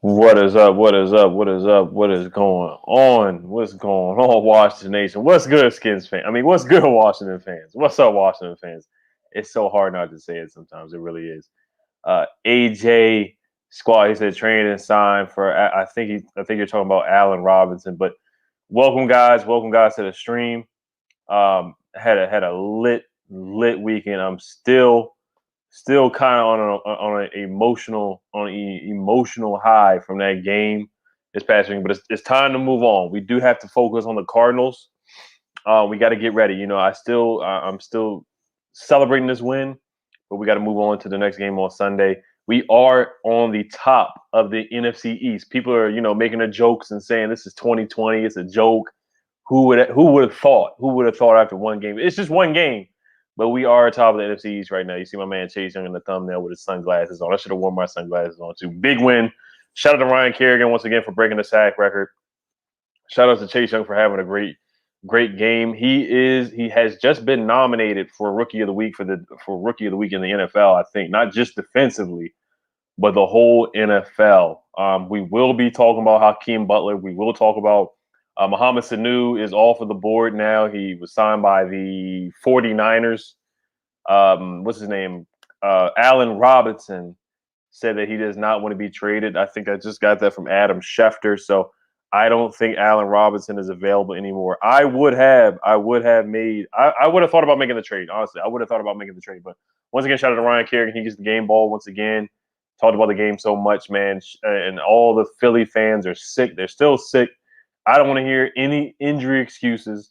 What is up? What is up? What is up? What is going on? What's going on, Washington Nation? What's good, Skins fan? I mean, what's good, Washington fans? What's up, Washington fans? It's so hard not to say it sometimes. It really is. AJ squad. He said training sign for. I think you're talking about Allen Robinson. But welcome, guys. Welcome, guys, to the stream. Had a lit weekend. I'm still kind of on an emotional high from that game this past week. But it's time to move on. We do have to focus on the Cardinals. We got to get ready. I'm still celebrating this win, but we got to move on to the next game on Sunday. We are on the top of the NFC East. People are making the jokes and saying this is 2020. It's a joke. Who would have thought? Who would have thought after one game? It's just one game. But we are top of the NFC East right now. You see my man Chase Young in the thumbnail with his sunglasses on. I should have worn my sunglasses on too. Big win. Shout out to Ryan Kerrigan once again for breaking the sack record. Shout out to Chase Young for having a great game. He has just been nominated for Rookie of the Week for Rookie of the Week in the NFL. I think not just defensively, but the whole NFL. We will be talking about Hakeem Butler. We will talk about Mohamed Sanu is off of the board now. He was signed by the 49ers. What's his name? Allen Robinson said that he does not want to be traded. I think I just got that from Adam Schefter. So I don't think Allen Robinson is available anymore. I would have thought about making the trade. Honestly, I would have thought about making the trade. But once again, shout out to Ryan Kerrigan. He gets the game ball once again. Talked about the game so much, man. And all the Philly fans are sick. They're still sick. I don't want to hear any injury excuses.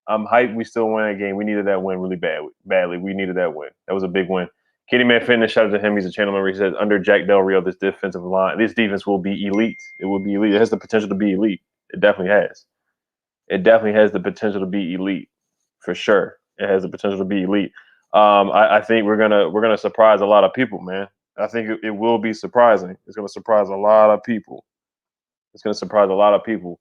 I'm hyped. We still win a game. We needed that win really badly. We needed that win. That was a big win. Kenny Man Fitness, shout out to him. He's a channel member. He says, under Jack Del Rio, this defense will be elite. It will be elite. It has the potential to be elite. It definitely has. It definitely has the potential to be elite, for sure. It has the potential to be elite. I think we're gonna surprise a lot of people, man. I think it will be surprising. It's gonna surprise a lot of people. It's gonna surprise a lot of people.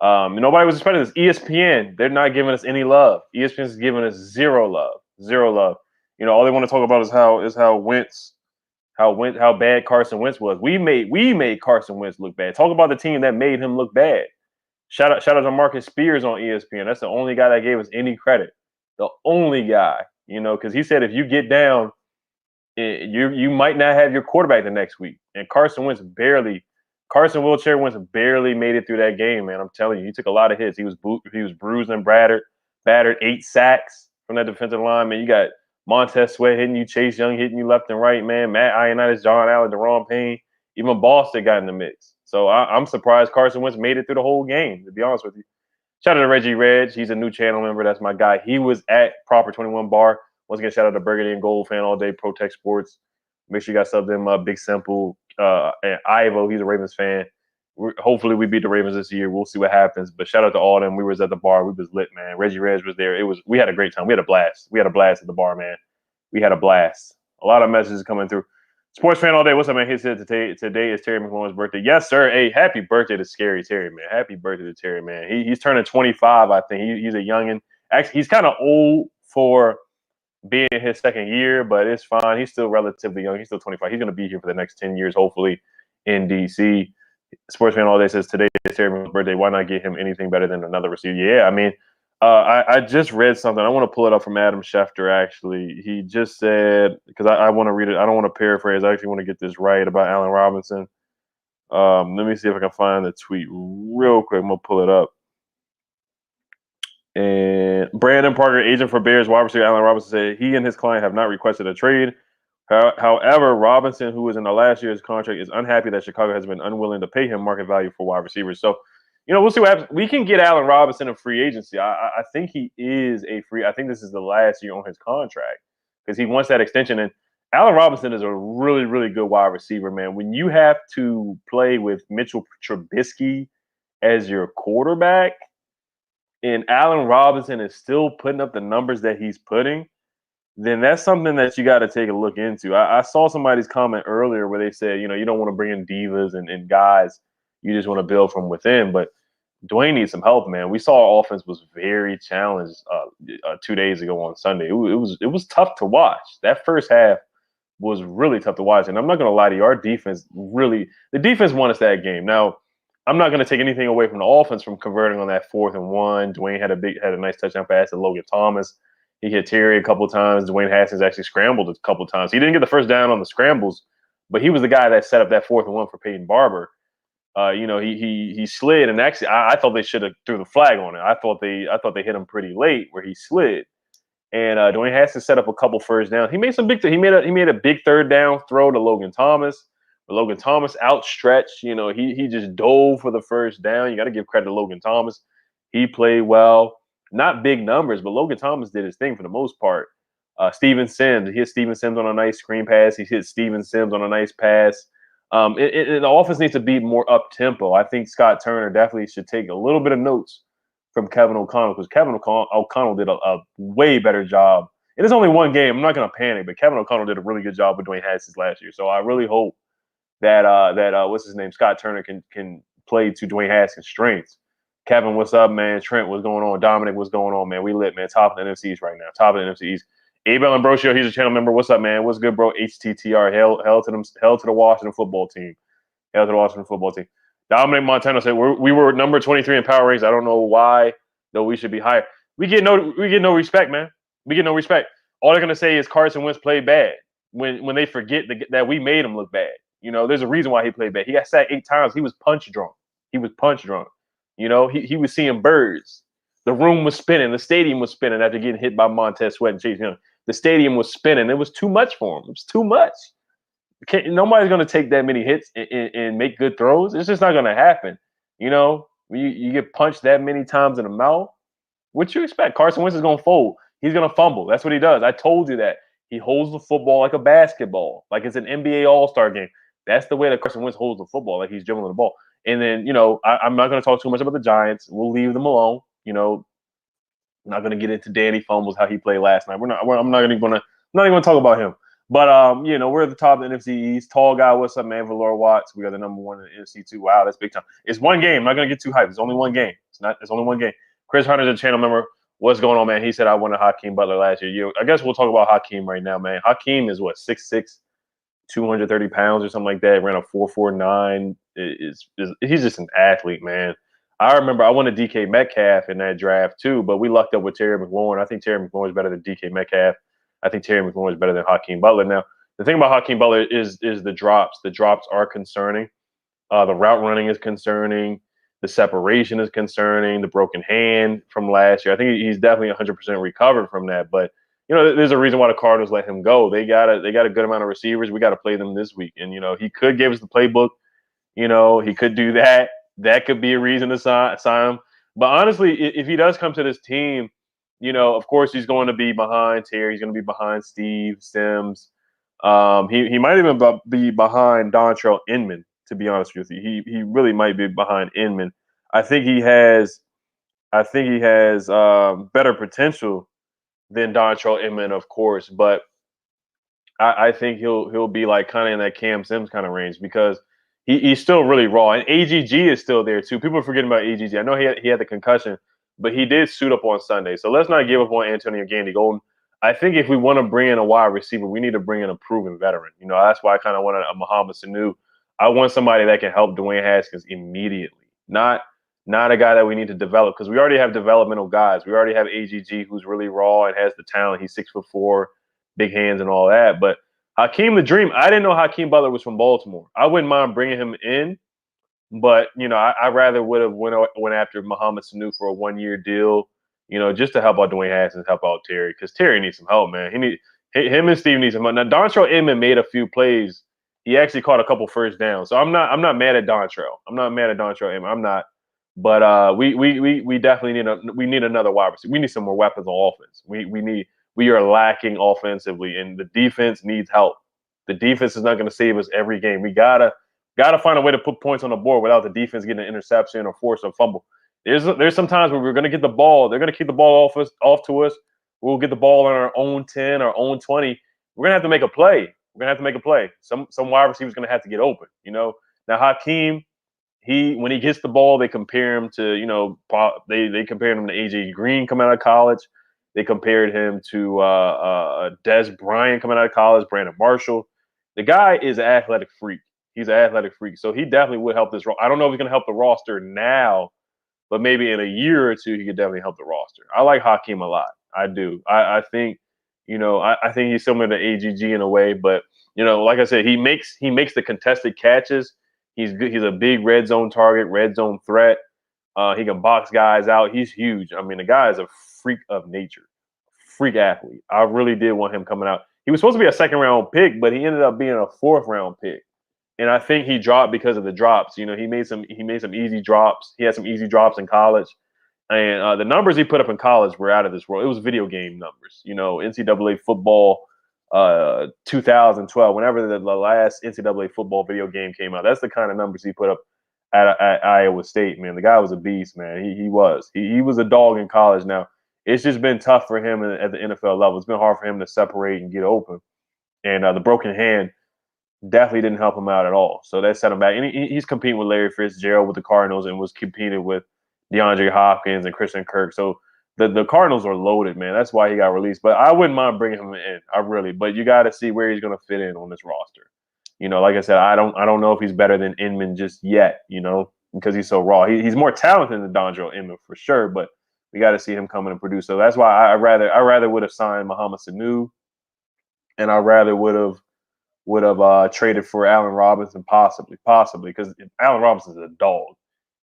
Nobody was expecting this. ESPN, they're not giving us any love. ESPN is giving us zero love. Zero love. All they want to talk about is how bad Carson Wentz was. We made Carson Wentz look bad. Talk about the team that made him look bad. Shout out to Marcus Spears on ESPN. That's the only guy that gave us any credit. The only guy, because he said if you get down, you might not have your quarterback the next week. And Carson Wheelchair Wentz barely made it through that game, man. I'm telling you, he took a lot of hits. He was bruised and battered 8 sacks from that defensive line, man. You got Montez Sweat hitting you, Chase Young hitting you left and right, man. Matt Ioannidis, John Allen, Deron Payne, even Boston got in the mix. So I'm surprised Carson Wentz made it through the whole game, to be honest with you. Shout out to Reggie Reg. He's a new channel member. That's my guy. He was at Proper 21 Bar. Once again, shout out to Burgundy and Gold fan all day, Protect Sports. Make sure you guys sub them Big Simple and Ivo. He's a Ravens fan. Hopefully we beat the Ravens this year. We'll see what happens. But shout out to all of them. We was at the bar. We was lit, man. Reggie Reg was there. We had a great time. We had a blast. We had a blast at the bar, man. We had a blast. A lot of messages coming through. Sports fan all day. What's up, man? He said today is Terry McLaurin's birthday. Yes, sir. Hey, happy birthday to Scary Terry, man. Happy birthday to Terry, man. He's turning 25, I think. He's a youngin'. Actually, he's kind of old for being his second year, but it's fine. He's still relatively young. He's still 25. He's going to be here for the next 10 years, hopefully, in D.C. Sports fan all day says today is Terry McLaurin's birthday. Why not get him anything better than another receiver? Yeah, I mean, I just read something. I want to pull it up from Adam Schefter, actually. He just said, because I want to read it. I don't want to paraphrase. I actually want to get this right about Allen Robinson. Let me see if I can find the tweet real quick. I'm going to pull it up. And Brandon Parker, agent for Bears wide receiver Allen Robinson, said he and his client have not requested a trade. However, Robinson, who is in the last year's contract, is unhappy that Chicago has been unwilling to pay him market value for wide receivers. So, we'll see what happens. We can get Allen Robinson in free agency. I think he is I think this is the last year on his contract because he wants that extension. And Allen Robinson is a really, really good wide receiver, man. When you have to play with Mitchell Trubisky as your quarterback, and Allen Robinson is still putting up the numbers that he's putting, then that's something that you got to take a look into. I saw somebody's comment earlier where they said, you don't want to bring in divas and guys. You just want to build from within. But Dwayne needs some help, man. We saw our offense was very challenged 2 days ago on Sunday. It was tough to watch. That first half was really tough to watch. And I'm not going to lie to you, the defense won us that game. Now, I'm not going to take anything away from the offense from converting on that 4th and 1. Dwayne had a nice touchdown pass to Logan Thomas. He hit Terry a couple of times. Dwayne Haskins actually scrambled a couple of times. He didn't get the first down on the scrambles, but he was the guy that set up that 4th and 1 for Peyton Barber. He slid, and actually, I thought they should have threw the flag on it. I thought they hit him pretty late where he slid, and Dwayne Haskins set up a couple first downs. He made some big. He made a big 3rd down throw to Logan Thomas. But Logan Thomas outstretched. He just dove for the first down. You got to give credit to Logan Thomas. He played well. Not big numbers, but Logan Thomas did his thing for the most part. Steven Sims, he hit Steven Sims on a nice screen pass. He hit Steven Sims on a nice pass. The offense needs to be more up tempo. I think Scott Turner definitely should take a little bit of notes from Kevin O'Connell, because Kevin O'Connell did a way better job. It is only one game. I'm not going to panic, but Kevin O'Connell did a really good job with Dwayne Haskins last year. So I really hope that what's his name, Scott Turner can play to Dwayne Haskins' strengths. Kevin, what's up, man? Trent, what's going on? Dominic, what's going on, man? We lit, man. Top of the NFC East right now. Top of the NFC East. Abel Ambrosio, he's a channel member. What's up, man? What's good, bro? HTTR, hell to the Washington football team. Hell to the Washington football team. Dominic Montano said we were number 23 in power ratings. I don't know why, though we should be higher. We get no respect, man. We get no respect. All they're gonna say is Carson Wentz played bad when they forget that we made him look bad. There's a reason why he played bad. He got sacked 8 times. He was punch drunk. He was seeing birds. The room was spinning. The stadium was spinning after getting hit by Montez Sweat and Chase Young. The stadium was spinning. It was too much for him. It was too much. Nobody's going to take that many hits and make good throws. It's just not going to happen. When you get punched that many times in the mouth, what you expect? Carson Wentz is going to fold. He's going to fumble. That's what he does. I told you that. He holds the football like a basketball, like it's an NBA All-Star game. That's the way that Carson Wentz holds the football, like he's dribbling the ball. And then, I'm not going to talk too much about the Giants. We'll leave them alone. I'm not going to get into Danny Fumbles, how he played last night. I'm not even going to talk about him. But we're at the top of the NFC East. Tall guy, what's up, man? Valor Watts. We are the number 1 in the NFC 2. Wow, that's big time. It's one game. I'm not going to get too hyped. It's only one game. It's only one game. Chris Hunter's a channel member. What's going on, man? He said I wanted Hakeem Butler last year. I guess we'll talk about Hakeem right now, man. Hakeem is what, 6'6", 230 pounds or something like that. Ran a 4.49. He's just an athlete, man. I remember I wanted DK Metcalf in that draft too, but we lucked up with Terry McLaurin. I think Terry McLaurin is better than DK Metcalf. I think Terry McLaurin is better than Hakeem Butler. Now, the thing about Hakeem Butler is the drops. The drops are concerning. The route running is concerning. The separation is concerning. The broken hand from last year. I think he's definitely 100% recovered from that. But there's a reason why the Cardinals let him go. They got a good amount of receivers. We got to play them this week, and he could give us the playbook. He could do that. That could be a reason to sign him. But honestly, if he does come to this team, of course he's going to be behind Terry. He's going to be behind Steve Sims. He might even be behind Dontrell Inman, to be honest with you. He really might be behind Inman. I think he has better potential than Dontrell Inman, of course. But I think he'll be like kind of in that Cam Sims kind of range, because he's still really raw. And AGG is still there too. People are forgetting about AGG. I know he had the concussion, but he did suit up on Sunday. So let's not give up on Antonio Gandy Golden. I think if we want to bring in a wide receiver, we need to bring in a proven veteran. That's why I kind of wanted a Muhammad Sanu. I want somebody that can help Dwayne Haskins immediately, not a guy that we need to develop, because we already have developmental guys. We already have AGG, who's really raw and has the talent. He's 6'4", big hands and all that. But Hakeem the Dream, I didn't know Hakeem Butler was from Baltimore. I wouldn't mind bringing him in, but I rather would have went after Muhammad Sanu for a 1-year deal, just to help out Dwayne Haskins, help out Terry, because Terry needs some help, man. Him and Steve need some help. Now Dontrell Inman made a few plays. He actually caught a couple first downs, so I'm not mad at Dontrell. I'm not mad at Dontrell Inman. I'm not. But we definitely need another wide receiver. We need some more weapons on offense. We are lacking offensively, and the defense needs help. The defense is not going to save us every game. We gotta find a way to put points on the board without the defense getting an interception or force a fumble. There's some times where we're going to get the ball. They're going to keep the ball off to us. We'll get the ball on our own 10, our own 20. We're going to have to make a play. Some wide receiver's going to have to get open. Now Hakeem, when he gets the ball, they compare him to they compared him to AJ Green coming out of college. They compared him to Dez Bryant coming out of college, Brandon Marshall. The guy is an athletic freak. He's an athletic freak. So he definitely would help this. I don't know if he's going to help the roster now, but maybe in a year or two, he could definitely help the roster. I like Hakeem a lot. I do. I think, I think he's similar to AGG in a way, but like I said, he makes the contested catches. He's good. He's a big red zone target, red zone threat. He can box guys out. He's huge. I mean, the guy is a freak of nature, freak athlete. I really did want him coming out. He was supposed to be a second round pick, but he ended up being a fourth round pick. And I think he dropped because of the drops. He made some easy drops. He had some easy drops in college. And the numbers he put up in college were out of this world. It was video game numbers. NCAA football 2012, whenever the last NCAA football video game came out, that's the kind of numbers he put up at Iowa State, man. The guy was a beast, man. He was. He was a dog in college. Now, it's just been tough for him at the NFL level. It's been hard for him to separate and get open. And the broken hand definitely didn't help him out at all. So that set him back. And he's competing with Larry Fitzgerald with the Cardinals and was competing with DeAndre Hopkins and Christian Kirk. So the Cardinals are loaded, man. That's why he got released. But I wouldn't mind bringing him in. But you got to see where he's going to fit in on this roster. Like I said, I don't know if he's better than Inman just yet, because he's so raw. He's more talented than Dontrell Inman for sure, but we got to see him come in and produce. So that's why I rather would have signed Mohamed Sanu, and I rather would have traded for Allen Robinson possibly, because Allen Robinson's a dog.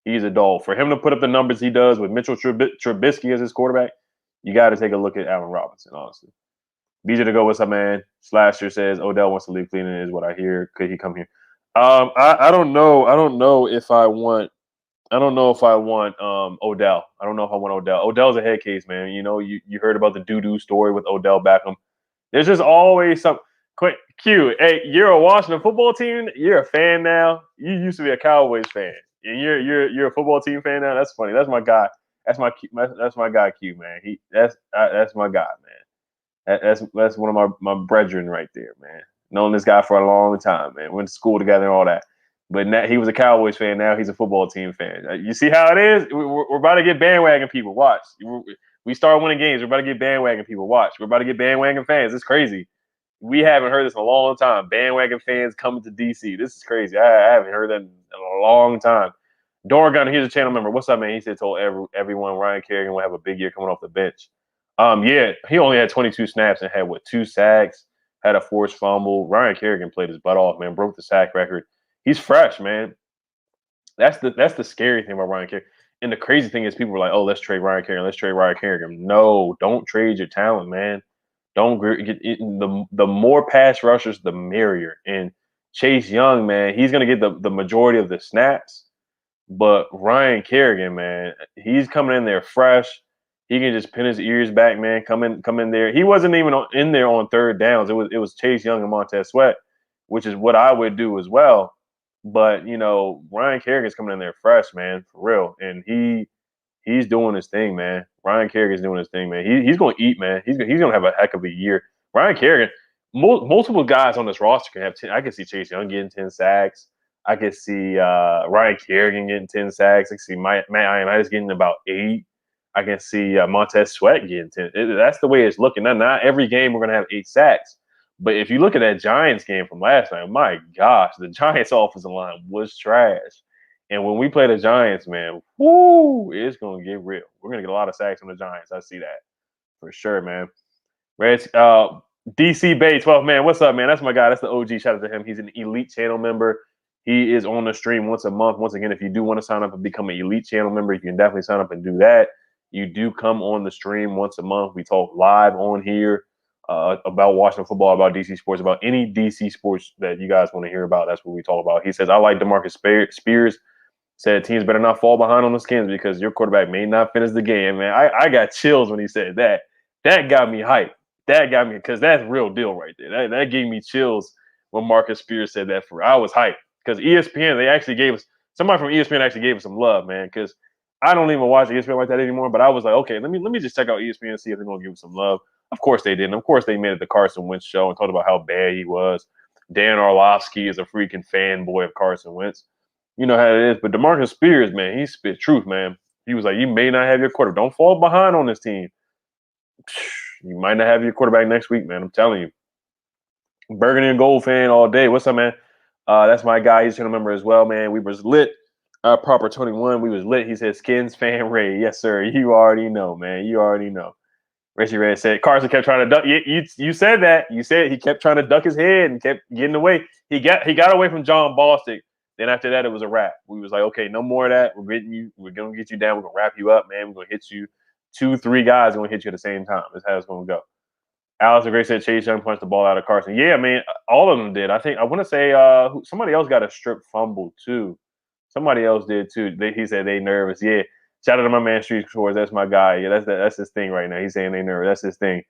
He's a dog. For him to put up the numbers he does with Mitchell Trubisky as his quarterback, you got to take a look at Allen Robinson, honestly. BJ to go, what's up, man? Slasher says Odell wants to leave Cleveland, is what I hear. Could he come here? I don't know. I don't know if I want Odell. I don't know if I want Odell. Odell's a head case, man. You heard about the doo-doo story with Odell Beckham. There's just always some quick Q. Hey, you're a Washington football team. You're a fan now. You used to be a Cowboys fan, and you're a football team fan now. That's funny. That's my guy. That's my guy Q, man. That's my guy, man. That's one of my brethren right there, man. Known this guy for a long time, man. Went to school together and all that. But now, he was a Cowboys fan. Now he's a football team fan. You see how it is? We're about to get bandwagon people. Watch. We start winning games. We're about to get bandwagon people. Watch. We're about to get bandwagon fans. It's crazy. We haven't heard this in a long time. Bandwagon fans coming to DC. This is crazy. I haven't heard that in a long time. Dorgun, here's a channel member. What's up, man? He said told everyone Ryan Kerrigan will have a big year coming off the bench. Yeah, he only had 22 snaps and had 2 sacks, had a forced fumble. Ryan Kerrigan played his butt off, man. Broke the sack record. He's fresh, man. That's the scary thing about Ryan Kerrigan. And the crazy thing is, people were like, "Oh, let's trade Ryan Kerrigan. Let's trade Ryan Kerrigan." No, don't trade your talent, man. Don't get the more pass rushers, the merrier. And Chase Young, man, he's gonna get the majority of the snaps. But Ryan Kerrigan, man, he's coming in there fresh. He can just pin his ears back, man. Come in there. He wasn't even in there on third downs. It was Chase Young and Montez Sweat, which is what I would do as well. But Ryan Kerrigan's coming in there fresh, man, for real, and he's doing his thing, man. Ryan Kerrigan's doing his thing, man. He's going to eat, man. He's going to have a heck of a year. Ryan Kerrigan, multiple guys on this roster can have 10. I can see Chase Young getting 10 sacks. I can see Ryan Kerrigan getting 10 sacks. I can see Matt Ioannidis getting about 8. I can see Montez Sweat getting 10. That's the way it's looking. Not every game we're going to have 8 sacks. But if you look at that Giants game from last night, my gosh, the Giants offensive line was trash. And when we play the Giants, man, whoo, it's going to get real. We're going to get a lot of sacks from the Giants. I see that for sure, man. Reds, DC Bay 12, man, what's up, man? That's my guy. That's the OG. Shout out to him. He's an elite channel member. He is on the stream once a month. Once again, if you do want to sign up and become an elite channel member, you can definitely sign up and do that. You do come on the stream once a month. We talk live on here about Washington football, about DC sports, about any DC sports that you guys want to hear about. That's what we talk about. He says, I like DeMarcus Spears. Said teams better not fall behind on the Skins because your quarterback may not finish the game, man. I got chills when he said that. That got me hyped. That got me, because that's real deal right there. That gave me chills when Marcus Spears said that. I was hyped because ESPN, they actually gave us, somebody from ESPN actually gave us some love, man, because I don't even watch ESPN like that anymore, but I was like, okay, let me just check out ESPN and see if they're going to give us some love. Of course they didn't. Of course they made it the Carson Wentz show and talked about how bad he was. Dan Orlovsky is a freaking fanboy of Carson Wentz. You know how it is. But DeMarcus Spears, man, he spit truth, man. He was like, you may not have your quarterback. Don't fall behind on this team. You might not have your quarterback next week, man. I'm telling you. Burgundy and Gold fan all day. What's up, man? That's my guy. He's a member as well, man. We was lit. Proper 21. We was lit. He said Skins fan Ray. Yes, sir. You already know, man. You already know. Richie Ray said Carson kept trying to duck. You said that. You said he kept trying to duck his head and kept getting away. He got away from John Bostic. Then after that, it was a wrap. We was like, okay, no more of that. We're getting you. We're gonna get you down. We're gonna wrap you up, man. We're gonna hit you. 2-3 guys are gonna hit you at the same time. That's how it's gonna go. Alex Gray said Chase Young punched the ball out of Carson. Yeah, man, all of them did. I want to say somebody else got a strip fumble too. Somebody else did too. He said they nervous. Yeah. Shout out to my man Street Shores. That's my guy. Yeah, that's his thing right now. He's saying they nervous. That's his thing.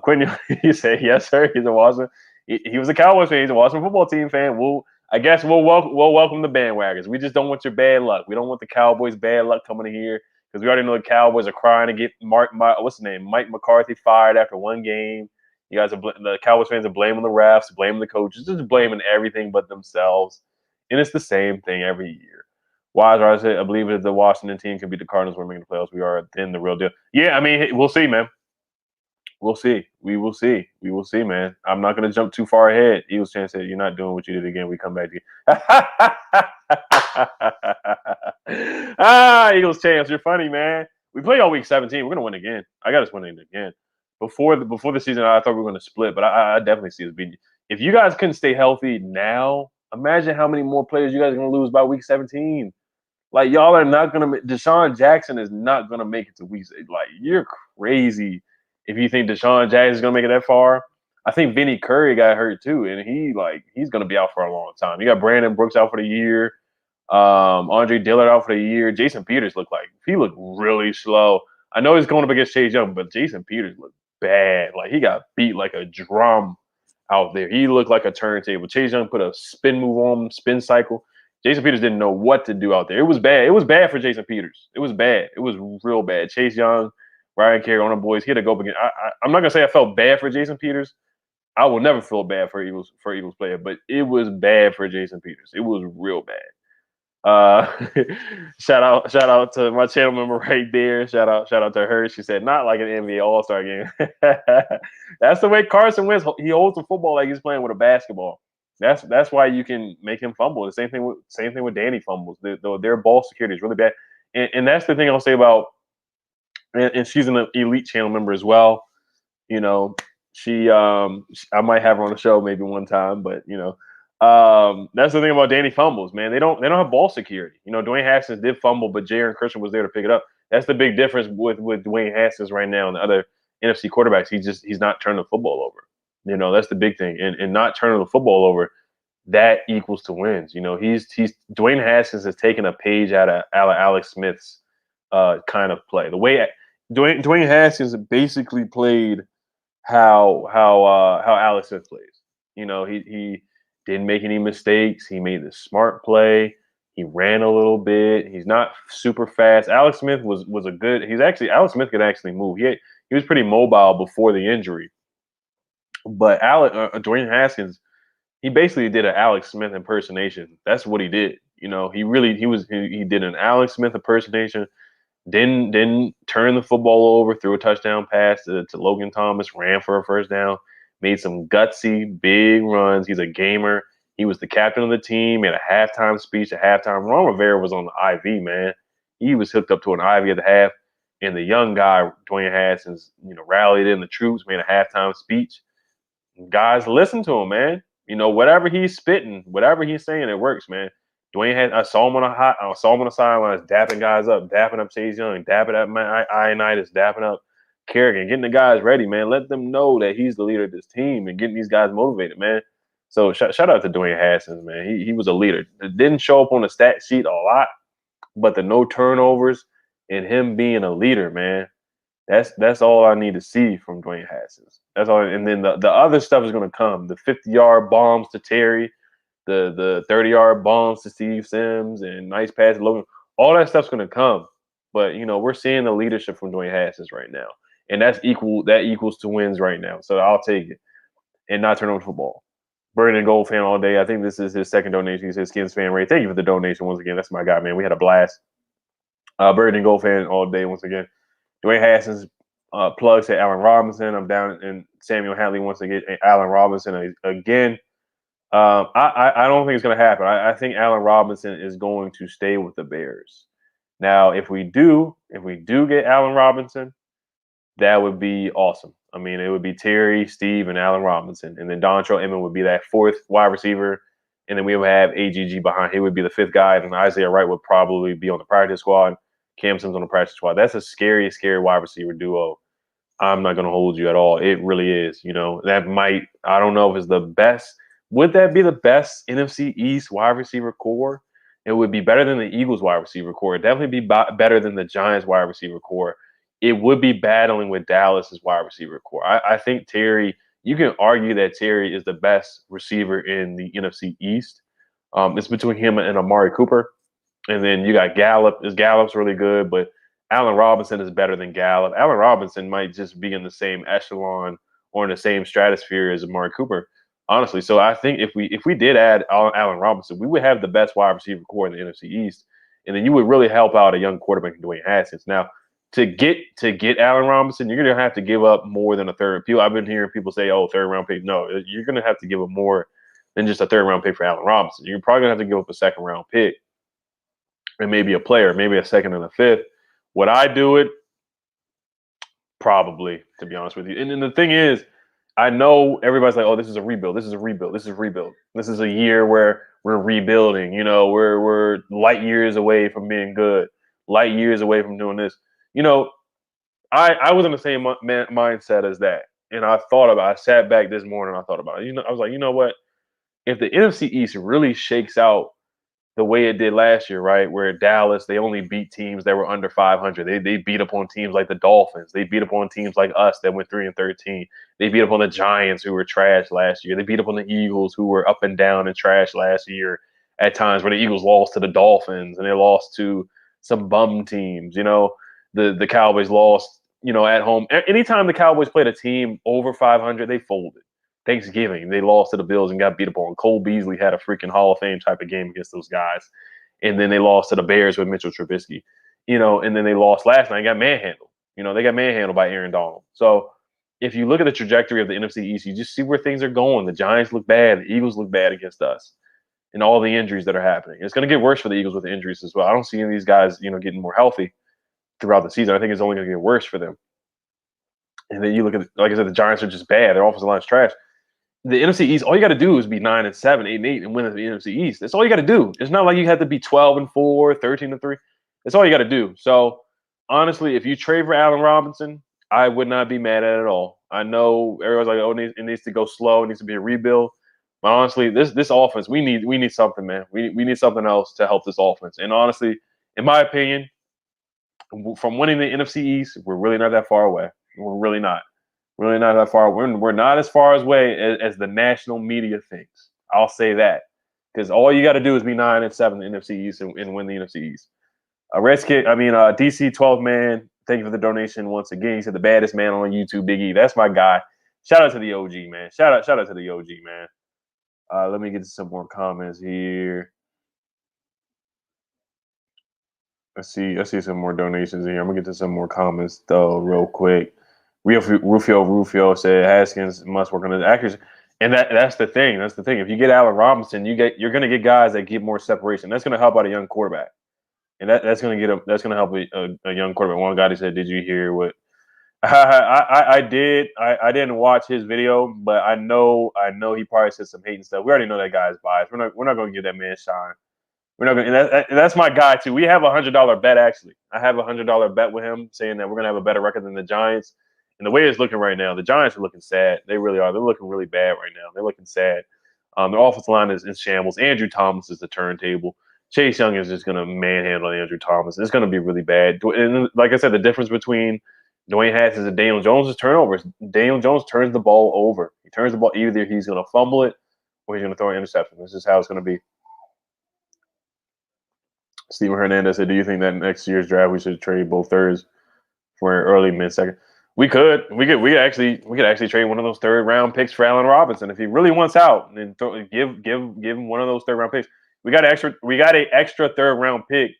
Quentin, he said yes, sir. He's a Washington. He was a Cowboys fan. He's a Washington football team fan. I guess we'll welcome the bandwagons. We just don't want your bad luck. We don't want the Cowboys' bad luck coming in here because we already know the Cowboys are crying to get Mike McCarthy fired after one game. You guys the Cowboys fans are blaming the refs, blaming the coaches, just blaming everything but themselves, and it's the same thing every year. Wise, I believe if the Washington team can beat the Cardinals, we're making the playoffs. We are then the real deal. Yeah, I mean, we'll see, man. We'll see. We will see. We will see, man. I'm not going to jump too far ahead. Eagles chance said, you're not doing what you did again. We come back to you. Eagles chance. You're funny, man. We play all week 17. We're going to win again. I got us winning again. Before the season, I thought we were going to split, but I definitely see us beating you. If you guys couldn't stay healthy now, imagine how many more players you guys are going to lose by week 17. Like, y'all are not going to – Deshaun Jackson is not going to make it to week – like, you're crazy. If you think Deshaun Jackson is going to make it that far, I think Vinny Curry got hurt too, and he's going to be out for a long time. You got Brandon Brooks out for the year, Andre Dillard out for the year. Jason Peters looked really slow. I know he's going up against Chase Young, but Jason Peters looked bad. Like he got beat like a drum out there. He looked like a turntable. Chase Young put a spin move on him, spin cycle. Jason Peters didn't know what to do out there. It was bad. It was bad for Jason Peters. It was bad. It was real bad. Chase Young, Ryan Kerrigan, on the boys, he had to go again. I'm not gonna say I felt bad for Jason Peters. I will never feel bad for Eagles player, but it was bad for Jason Peters. It was real bad. Shout out to my channel member right there. Shout out to her. She said not like an NBA All-Star game. That's the way Carson wins. He holds the football like he's playing with a basketball. That's why you can make him fumble. The same thing with Danny fumbles. Their ball security is really bad, and that's the thing I'll say about. And she's an elite channel member as well. You know, I might have her on the show maybe one time, but that's the thing about Danny fumbles, man. They don't have ball security. You know, Dwayne Haskins did fumble, but Jaron Christian was there to pick it up. That's the big difference with Dwayne Haskins right now and the other NFC quarterbacks. He's not turning the football over. You know, that's the big thing. And not turning the football over, that equals to wins. You know, Dwayne Haskins has taken a page out of Alex Smith's kind of play. The way Dwayne Haskins basically played how Alex Smith plays. You know, he didn't make any mistakes. He made the smart play. He ran a little bit. He's not super fast. Alex Smith was a good. Alex Smith could actually move. He was pretty mobile before the injury. But Dwayne Haskins, he basically did an Alex Smith impersonation. That's what he did. You know, he did an Alex Smith impersonation. Didn't turn the football over, threw a touchdown pass to Logan Thomas, ran for a first down, made some gutsy, big runs. He's a gamer. He was the captain of the team, made a halftime speech at halftime. Ron Rivera was on the IV, man. He was hooked up to an IV at the half. And the young guy, Dwayne Haskins, rallied in the troops, made a halftime speech. Guys, listen to him, man. You know, whatever he's spitting, whatever he's saying, it works, man. I saw him on the sidelines, dapping guys up, dapping up Chase Young, dapping up Ioannidis, dapping up Kerrigan, getting the guys ready, man. Let them know that he's the leader of this team and getting these guys motivated, man. So shout out to Dwayne Haskins, man. He was a leader. It didn't show up on the stat sheet a lot, but the no turnovers and him being a leader, man, that's all I need to see from Dwayne Haskins. That's all. And then the other stuff is going to come. The 50-yard bombs to Terry, the 30-yard bombs to Steve Sims, and nice pass to Logan. All that stuff's going to come. But, we're seeing the leadership from Dwayne Haskins right now. And that equals to wins right now. So I'll take it and not turn over the football. Burning and Gold fan all day. I think this is his second donation. He says, Skins fan Ray. Thank you for the donation once again. That's my guy, man. We had a blast. Burning and Gold fan all day once again. Dwayne Haskins, Plug said Allen Robinson. I'm down, and Samuel Hadley wants to get Allen Robinson again. I don't think it's going to happen. I think Allen Robinson is going to stay with the Bears. Now, if we do get Allen Robinson, that would be awesome. I mean, it would be Terry, Steve, and Allen Robinson, and then Dontrell Inman would be that fourth wide receiver, and then we would have AGG behind. He would be the fifth guy, and Isaiah Wright would probably be on the practice squad. Cam Sims on the practice squad. That's a scary, scary wide receiver duo. I'm not going to hold you at all. It really is. That might, I don't know if it's the best. Would that be the best NFC East wide receiver core? It would be better than the Eagles wide receiver core. It'd definitely be better than the Giants wide receiver core. It would be battling with Dallas's wide receiver core. I think Terry, you can argue that Terry is the best receiver in the NFC East. It's between him and Amari Cooper. And then you got Gallup. Gallup's really good, but Allen Robinson is better than Gallup. Allen Robinson might just be in the same echelon or in the same stratosphere as Amari Cooper, honestly. So I think if we did add Allen Robinson, we would have the best wide receiver core in the NFC East, and then you would really help out a young quarterback, Dwayne Haskins. Now, to get Allen Robinson, you're gonna have to give up more than a third. I've been hearing people say, "Oh, third round pick." No, you're gonna have to give up more than just a third round pick for Allen Robinson. You're probably gonna have to give up a second round pick and maybe a player, maybe a second and a fifth. Would I do it? Probably, to be honest with you. And then the thing is, I know everybody's like, "Oh, this is a rebuild. This is a rebuild. This is a rebuild. This is a year where we're rebuilding. We're light years away from being good, light years away from doing this." I was in the same mindset as that, and I sat back this morning, I thought about it. I was like, you know what? If the NFC East really shakes out the way it did last year, right? Where Dallas, they only beat teams that were under 500. They beat up on teams like the Dolphins. They beat up on teams like us that went 3-13. They beat up on the Giants, who were trash last year. They beat up on the Eagles, who were up and down and trash last year at times, where the Eagles lost to the Dolphins and they lost to some bum teams. The Cowboys lost, at home. Anytime the Cowboys played a team over 500, they folded. Thanksgiving, they lost to the Bills and got beat up on. Cole Beasley had a freaking Hall of Fame type of game against those guys. And then they lost to the Bears with Mitchell Trubisky, and then they lost last night and got manhandled. They got manhandled by Aaron Donald. So if you look at the trajectory of the NFC East, you just see where things are going. The Giants look bad. The Eagles look bad against us and all the injuries that are happening. It's going to get worse for the Eagles with the injuries as well. I don't see any of these guys, getting more healthy throughout the season. I think it's only going to get worse for them. And then you look at, like I said, the Giants are just bad. Their offensive line's trash. The NFC East, all you got to do is be 9-7, 8-8, and win the NFC East. That's all you got to do. It's not like you have to be 12-4, 13-3. That's all you got to do. So honestly, if you trade for Allen Robinson, I would not be mad at it at all. I know everyone's like, "Oh, it needs to go slow. It needs to be a rebuild." But honestly, this offense, we need something, man. We need something else to help this offense. And honestly, in my opinion, from winning the NFC East, we're really not that far away. We're really not. Really not that far. We're not as far away as the national media thinks. I'll say that, because all you got to do is be 9-7 in the NFC East and win the NFC East. DC 12 man. Thank you for the donation once again. He said the baddest man on YouTube, Big E. That's my guy. Shout out to the OG, man. Shout out to the OG, man. Let me get to some more comments here. I see some more donations here. I'm gonna get to some more comments though, real quick. Rufio said Haskins must work on his accuracy, and that's the thing. That's the thing. If you get Allen Robinson, you're going to get guys that get more separation. That's going to help out a young quarterback, and that's going to help a young quarterback. One guy said, "Did you hear what?" I did. I didn't watch his video, but I know he probably said some hating stuff. We already know that guy's biased. We're not going to give that man shine. We're not going. And that's my guy too. We have $100 bet actually. I have $100 bet with him saying that we're going to have a better record than the Giants. And the way it's looking right now, the Giants are looking sad. They really are. They're looking really bad right now. They're looking sad. Their offensive line is in shambles. Andrew Thomas is the turntable. Chase Young is just going to manhandle Andrew Thomas. It's going to be really bad. And like I said, the difference between Dwayne Haskins and Daniel Jones is turnovers. Daniel Jones turns the ball over. He turns the ball. Either he's going to fumble it or he's going to throw an interception. This is how it's going to be. Steven Hernandez said, "Do you think that next year's draft we should trade both thirds for an early mid-second?" We could actually trade one of those third round picks for Allen Robinson if he really wants out, and then give him one of those third round picks. We got an extra third round pick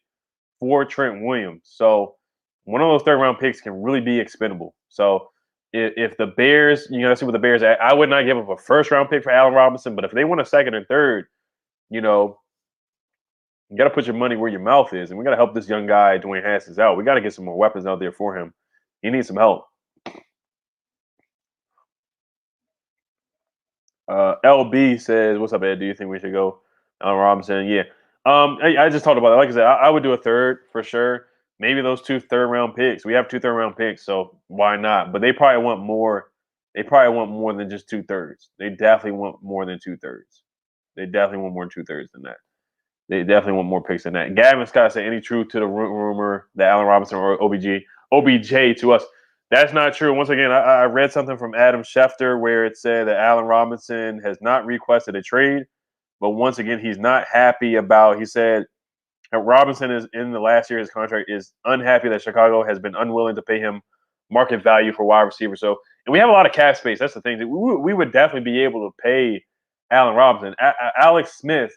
for Trent Williams, so one of those third round picks can really be expendable. So if the Bears, you got to see what the Bears at. I would not give up a first round pick for Allen Robinson, but if they want a second and third, you know, you got to put your money where your mouth is, and we got to help this young guy, Dwayne Haskins, out. We got to get some more weapons out there for him. He needs some help. LB says, "What's up, Ed? Do you think we should go Allen Robinson?" Yeah. I just talked about it. Like I said, I would do a third for sure. Maybe those 2 third-round picks. We have 2 third-round picks, so why not? But they probably want more. They probably want more than just 2/3. They definitely want more than 2/3. They definitely want more than 2/3 than that. They definitely want more picks than that. Gavin Scott said, "Any truth to the rumor that Allen Robinson or OBJ to us?" That's not true. Once again, I read something from Adam Schefter where it said that Allen Robinson has not requested a trade, but once again, he's not happy about. He said Robinson is in the last year of his contract is unhappy that Chicago has been unwilling to pay him market value for wide receiver. So, and we have a lot of cap space. That's the thing. We would definitely be able to pay Allen Robinson. Alex Smith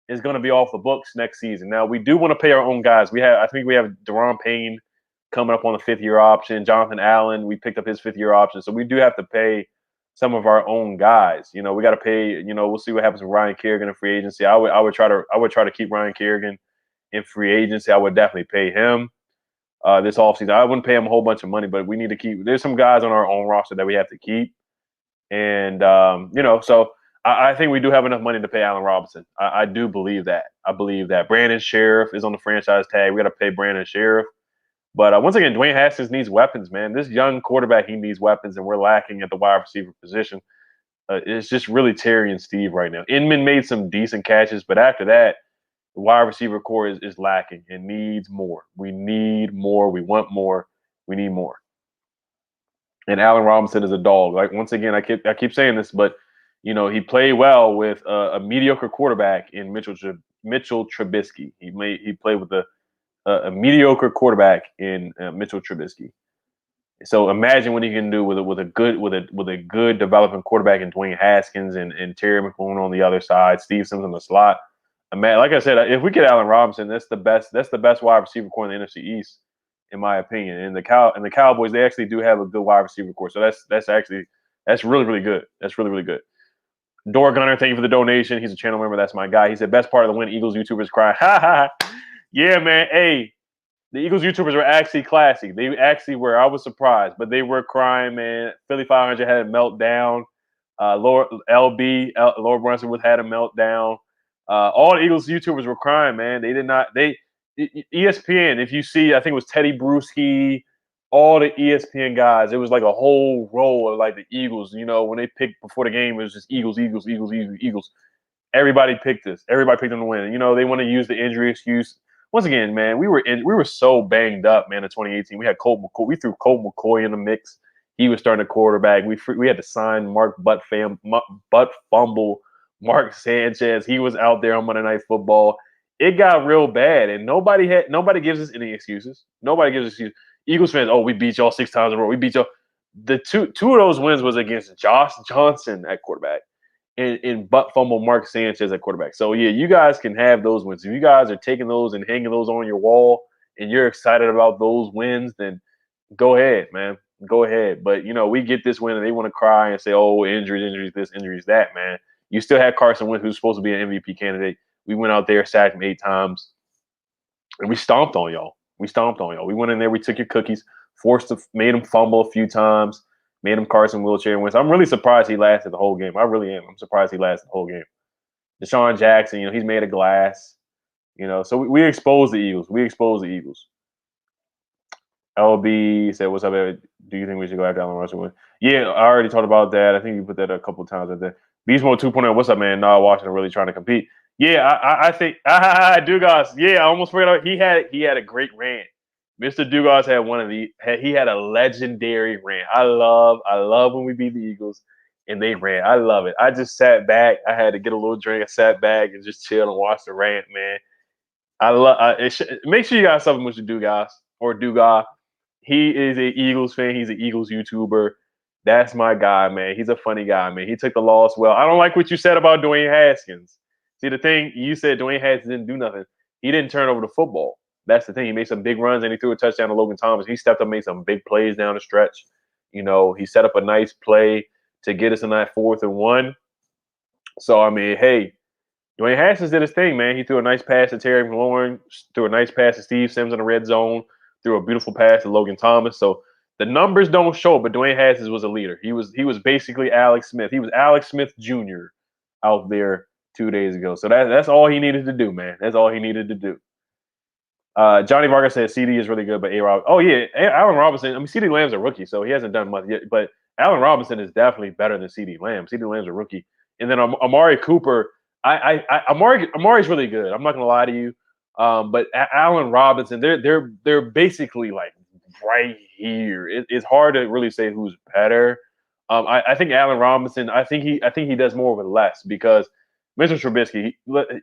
is going to be off the books next season. Now we do want to pay our own guys. I think we have Deron Payne coming up on the 5th-year option. Jonathan Allen, we picked up his 5th-year option, so we do have to pay some of our own guys. You know, we got to pay. You know, we'll see what happens with Ryan Kerrigan in free agency. I would try to keep Ryan Kerrigan in free agency. I would definitely pay him this offseason. I wouldn't pay him a whole bunch of money, but we need to keep. There's some guys on our own roster that we have to keep, and you know, so. I think we do have enough money to pay Allen Robinson. I do believe that. I believe that. Brandon Sheriff is on the franchise tag. We got to pay Brandon Sheriff. But once again, Dwayne Haskins needs weapons, man. This young quarterback, he needs weapons, and we're lacking at the wide receiver position. It's just really Terry and Steve right now. Inman made some decent catches, but after that, the wide receiver core is lacking and needs more. We need more. We want more. We need more. And Allen Robinson is a dog. Like once again, I keep saying this, but you know, he played well with a mediocre quarterback in Mitchell Trubisky. He played with a mediocre quarterback in Mitchell Trubisky. So imagine what he can do with a good developing quarterback in Dwayne Haskins and Terry McLaurin on the other side, Steve Sims in the slot. Like I said, if we get Allen Robinson, that's the best wide receiver core in the NFC East, in my opinion. And the Cowboys, they actually do have a good wide receiver core. So that's really, really good. That's really, really good. Door Gunner, thank you for the donation. He's a channel member. That's my guy. He said, best part of the win, Eagles YouTubers cry. Ha ha. Yeah, man. Hey, the Eagles YouTubers were actually classy. They actually were. I was surprised, but they were crying, man. Philly 500 had a meltdown. Lord Brunson had a meltdown. All the Eagles YouTubers were crying, man. They did not. ESPN, if you see, I think it was Teddy Bruschi, all the ESPN guys, it was like a whole row of like the Eagles. You know, when they picked before the game, it was just Eagles. Everybody picked us. Everybody picked them to win. You know, they want to use the injury excuse. Once again, man, we were so banged up, man. In 2018, we had Colt McCoy. We threw Colt McCoy in the mix. He was starting a quarterback. We had to sign Butt Fumble Mark Sanchez. He was out there on Monday Night Football. It got real bad, and nobody gives us any excuses. Nobody gives us excuses. Eagles fans, we beat y'all 6 times in a row. We beat y'all. The two of those wins was against Josh Johnson at quarterback and butt fumble Mark Sanchez at quarterback. So, yeah, you guys can have those wins. If you guys are taking those and hanging those on your wall and you're excited about those wins, then go ahead, man. Go ahead. But, you know, we get this win and they want to cry and say, injuries, this, injuries, that, man. You still had Carson Wentz, who's supposed to be an MVP candidate. We went out there, sacked him 8 times, and we stomped on y'all. We went in there, we took your cookies, made him fumble a few times, made him Carson wheelchair wins. I'm really surprised he lasted the whole game. I really am. I'm surprised he lasted the whole game. Deshaun Jackson, you know, he's made of glass. You know, so we exposed the Eagles. LB said, "What's up, Ed? Do you think we should go after Allen Robinson?" Yeah, I already talked about that. I think you put that a couple of times. Beast Mode 2.0, what's up, man? Nah, Washington really trying to compete. Yeah, I think Dugas. Yeah, I almost forgot. He had a great rant. Mr. Dugas had a legendary rant. I love when we beat the Eagles and they ran. I love it. I just sat back. I had to get a little drink. I sat back and just chilled and watched the rant, man. Make sure you got something with your Dugas or Dugas. He is an Eagles fan. He's an Eagles YouTuber. That's my guy, man. He's a funny guy, man. He took the loss well. I don't like what you said about Dwayne Haskins. See, the thing, you said Dwayne Haskins didn't do nothing. He didn't turn over the football. That's the thing. He made some big runs and he threw a touchdown to Logan Thomas. He stepped up and made some big plays down the stretch. He set up a nice play to get us in that 4th and 1. So, I mean, hey, Dwayne Haskins did his thing, man. He threw a nice pass to Terry McLaurin, threw a nice pass to Steve Sims in the red zone, threw a beautiful pass to Logan Thomas. So the numbers don't show, but Dwayne Haskins was a leader. He was basically Alex Smith. He was Alex Smith Jr. out there 2 days ago. So that's all he needed to do, man. That's all he needed to do. Johnny Vargas said CD is really good, but A-Rob. Oh, yeah, Allen Robinson. I mean, CD Lamb's a rookie, so he hasn't done much yet. But Allen Robinson is definitely better than CD Lamb. CD Lamb's a rookie. And then Amari Cooper. Amari's really good. I'm not gonna lie to you. But Allen Robinson, they're basically like right here. It's hard to really say who's better. I think Allen Robinson. I think he does more with less because Mr. Trubisky.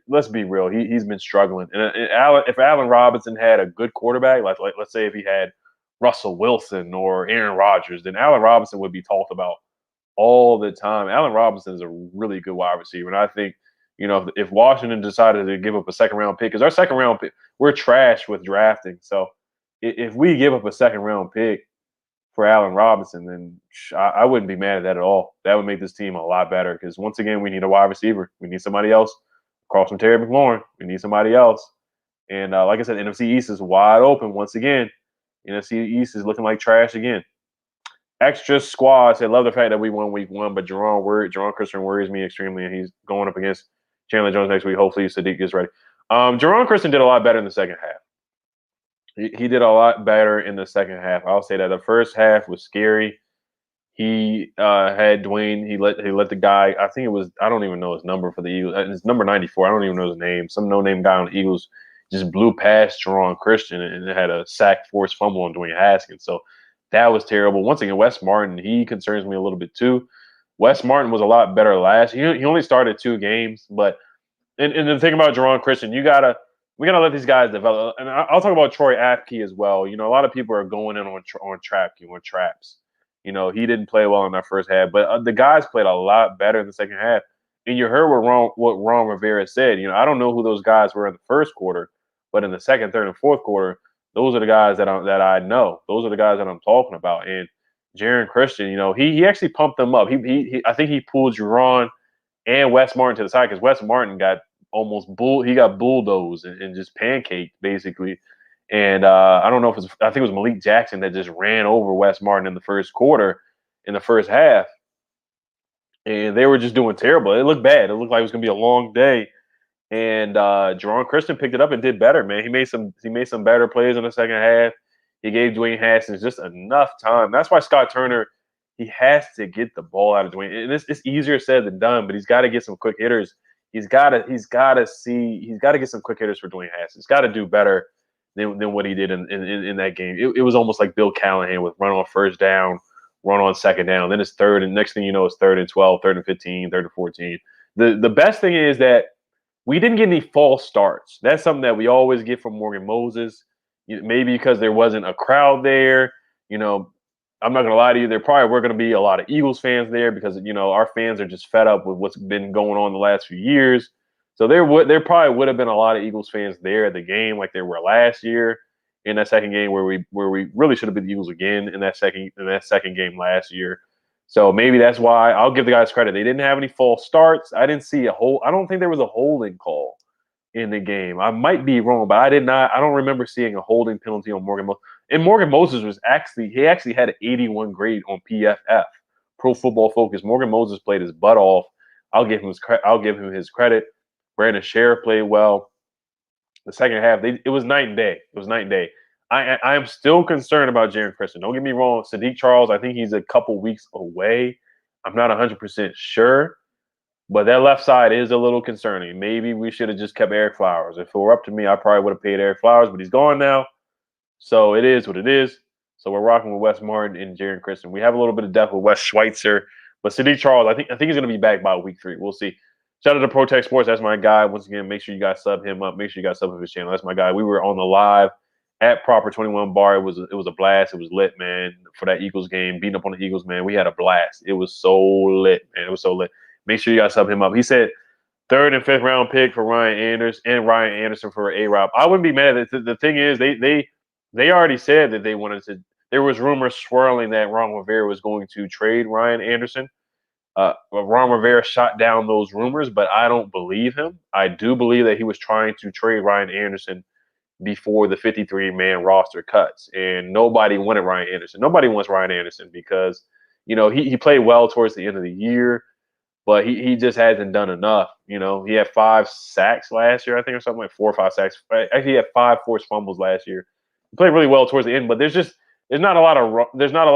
Let's be real. He's been struggling. And if Allen Robinson had a good quarterback, like let's say if he had Russell Wilson or Aaron Rodgers, then Allen Robinson would be talked about all the time. Allen Robinson is a really good wide receiver, and I think. If Washington decided to give up a second-round pick, because our second-round pick, we're trash with drafting. So if we give up a second-round pick for Allen Robinson, then I wouldn't be mad at that at all. That would make this team a lot better because, once again, we need a wide receiver. We need somebody else. Across from Terry McLaurin, we need somebody else. And like I said, NFC East is wide open once again. NFC East is looking like trash again. Extra squad said, love the fact that we won week 1, but Jerron Christian worries me extremely, and he's going up against Chandler Jones next week. Hopefully Sadiq gets ready. Jerron Christian did a lot better in the second half. He did a lot better in the second half. I'll say that the first half was scary. He had Dwayne. He let the guy. I think it was. I don't even know his number for the Eagles. It's number 94. I don't even know his name. Some no-name guy on the Eagles just blew past Jerron Christian and had a sack, forced fumble on Dwayne Haskins. So that was terrible. Once again, Wes Martin. He concerns me a little bit too. Wes Martin was a lot better last year. He only started 2 games, but and the thing about Jerron Christian, we gotta let these guys develop. And I'll talk about Troy Apke as well. A lot of people are going in on traps. He didn't play well in that first half, but the guys played a lot better in the second half. And you heard what Ron Rivera said. I don't know who those guys were in the first quarter, but in the second, third, and fourth quarter, those are the guys that I know. Those are the guys that I'm talking about. And Jerron Christian, he actually pumped them up. I think he pulled Jerron and Wes Martin to the side because Wes Martin got bulldozed and just pancaked basically. And I don't know if I think it was Malik Jackson that just ran over Wes Martin in the first quarter, in the first half. And they were just doing terrible. It looked bad. It looked like it was going to be a long day. And Jerron Christian picked it up and did better, man. He made some better plays in the second half. He gave Dwayne Haskins just enough time. That's why Scott Turner, he has to get the ball out of Dwayne. And it's easier said than done, but he's got to get some quick hitters. He's got to get some quick hitters for Dwayne Haskins. He's got to do better than what he did in that game. It was almost like Bill Callahan with run on first down, run on second down. Then it's third, and next thing you know, it's 3rd and 12, 3rd and 15, 3rd and 14. The best thing is that we didn't get any false starts. That's something that we always get from Morgan Moses. Maybe because there wasn't a crowd there. I'm not going to lie to you. There probably were going to be a lot of Eagles fans there because, our fans are just fed up with what's been going on the last few years. So there probably would have been a lot of Eagles fans there at the game like there were last year in that second game where we really should have been the Eagles again in that second game last year. So maybe that's why I'll give the guys credit. They didn't have any false starts. I didn't see I don't think there was a holding call in the game. I might be wrong, but I don't remember seeing a holding penalty on Morgan Moses. And Morgan Moses he actually had an 81 grade on PFF, Pro Football Focus. Morgan Moses played his butt off. I'll give him his credit. Brandon Sheriff played well. The second half, it was night and day. It was night and day. I am still concerned about Jerron Christian. Don't get me wrong. Sadiq Charles, I think he's a couple weeks away. I'm not 100% sure. But that left side is a little concerning. Maybe we should have just kept Eric Flowers. If it were up to me, I probably would have paid Eric Flowers, but he's gone now. So it is what it is. So we're rocking with Wes Martin and Jerron Christian. We have a little bit of depth with Wes Schweitzer. But Sadiq Charles, I think he's going to be back by week 3. We'll see. Shout out to Protect Sports. That's my guy. Once again, make sure you guys sub him up. Make sure you guys sub up his channel. That's my guy. We were on the live at Proper 21 Bar. It was a blast. It was lit, man, for that Eagles game. Beating up on the Eagles, man. We had a blast. It was so lit, man. It was so lit. Make sure you guys sub him up. He said 3rd and 5th round pick for Ryan Anderson for A-Rob. I wouldn't be mad at it. The thing is, they already said that they wanted to there was rumors swirling that Ron Rivera was going to trade Ryan Anderson. Ron Rivera shot down those rumors, but I don't believe him. I do believe that he was trying to trade Ryan Anderson before the 53-man roster cuts, and nobody wanted Ryan Anderson. Nobody wants Ryan Anderson because he played well towards the end of the year, but he just hasn't done enough. He had 5 sacks last year, I think, or something like 4 or 5 sacks. Actually, he had 5 forced fumbles last year. He played really well towards the end, but there's not a lot of room. There's not a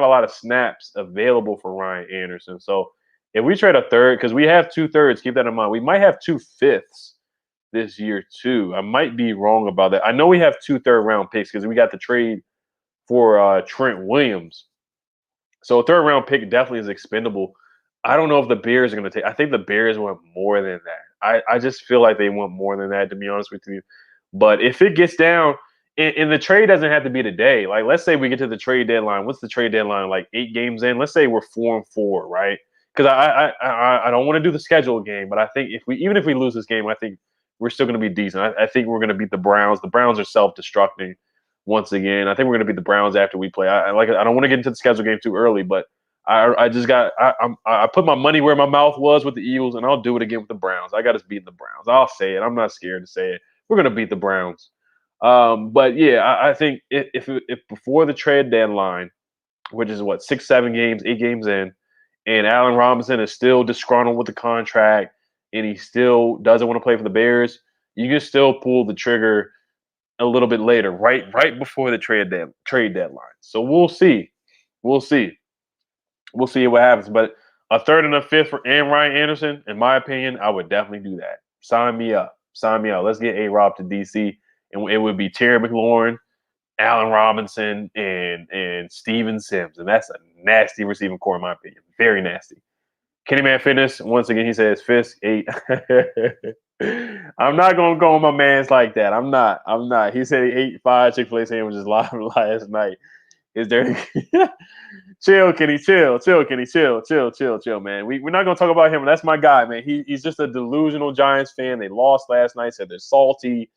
lot of snaps available for Ryan Anderson. So if we trade a third, because we have 2/3, keep that in mind. We might have 2/5 this year too. I might be wrong about that. I know we have 2 third-round picks because we got the trade for Trent Williams. So a third-round pick definitely is expendable. I don't know if the Bears are going to take. I think the Bears want more than that. I just feel like they want more than that, to be honest with you. But if it gets down, and the trade doesn't have to be today. Like, let's say we get to the trade deadline. What's the trade deadline? Like 8 games in. Let's say we're 4-4, right? Because I don't want to do the schedule game, but I think even if we lose this game, I think we're still going to be decent. I think we're going to beat the Browns. The Browns are self-destructing once again. I think we're going to beat the Browns after we play. I don't want to get into the schedule game too early, but I put my money where my mouth was with the Eagles, and I'll do it again with the Browns. I got us beating the Browns. I'll say it. I'm not scared to say it. We're going to beat the Browns. But yeah, I think if before the trade deadline, which is what 6, 7 games, 8 games in, and Allen Robinson is still disgruntled with the contract, and he still doesn't want to play for the Bears, you can still pull the trigger a little bit later, right before the trade deadline. So we'll see. We'll see what happens. But a third and a fifth for Ryan Anderson, in my opinion, I would definitely do that. Sign me up. Let's get A-Rob to DC. And it would be Terry McLaurin, Allen Robinson, and Steven Sims. And that's a nasty receiving core, in my opinion. Very nasty. Kenny Man Fitness, once again, he says Fisk 8. I'm not going to go on my mans like that. I'm not. He said he ate 5 Chick-fil-A sandwiches live last night. Is there chill, Kenny, chill, Kenny, chill, man. We're not gonna talk about him. That's my guy, man. He's just a delusional Giants fan. They lost last night, said they're salty.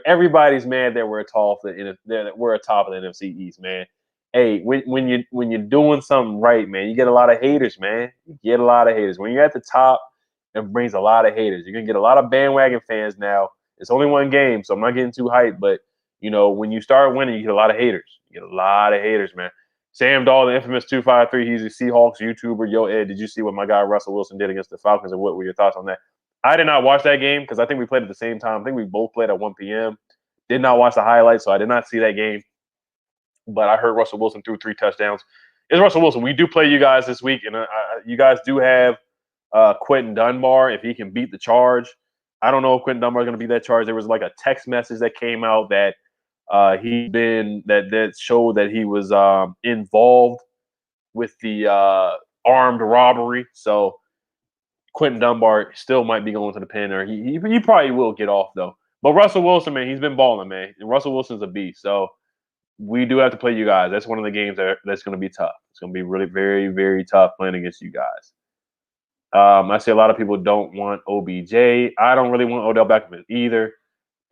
Everybody's mad that we're atop of the NFC East, man. Hey, when you're doing something right, man, you get a lot of haters, man. You get a lot of haters. When you're at the top, it brings a lot of haters. You're gonna get a lot of bandwagon fans now. It's only one game, so I'm not getting too hyped, but when you start winning, you get a lot of haters. You get a lot of haters, man. Sam Dahl, the infamous 253, he's a Seahawks YouTuber. Yo, Ed, did you see what my guy Russell Wilson did against the Falcons, and what were your thoughts on that? I did not watch that game because I think we played at the same time. I think we both played at 1 p.m. Did not watch the highlights, so I did not see that game. But I heard Russell Wilson threw 3 touchdowns. It's Russell Wilson. We do play you guys this week, and you guys do have Quentin Dunbar if he can beat the charge. I don't know if Quentin Dunbar is going to beat that charge. There was like a text message that came out that that showed that he was involved with the armed robbery. So Quentin Dunbar still might be going to the pen, or he probably will get off though. But Russell Wilson, man, he's been balling, man. And Russell Wilson's a beast. So we do have to play you guys. That's one of the games that's going to be tough. It's going to be really very, very tough playing against you guys. I see a lot of people don't want OBJ. I don't really want Odell Beckham either.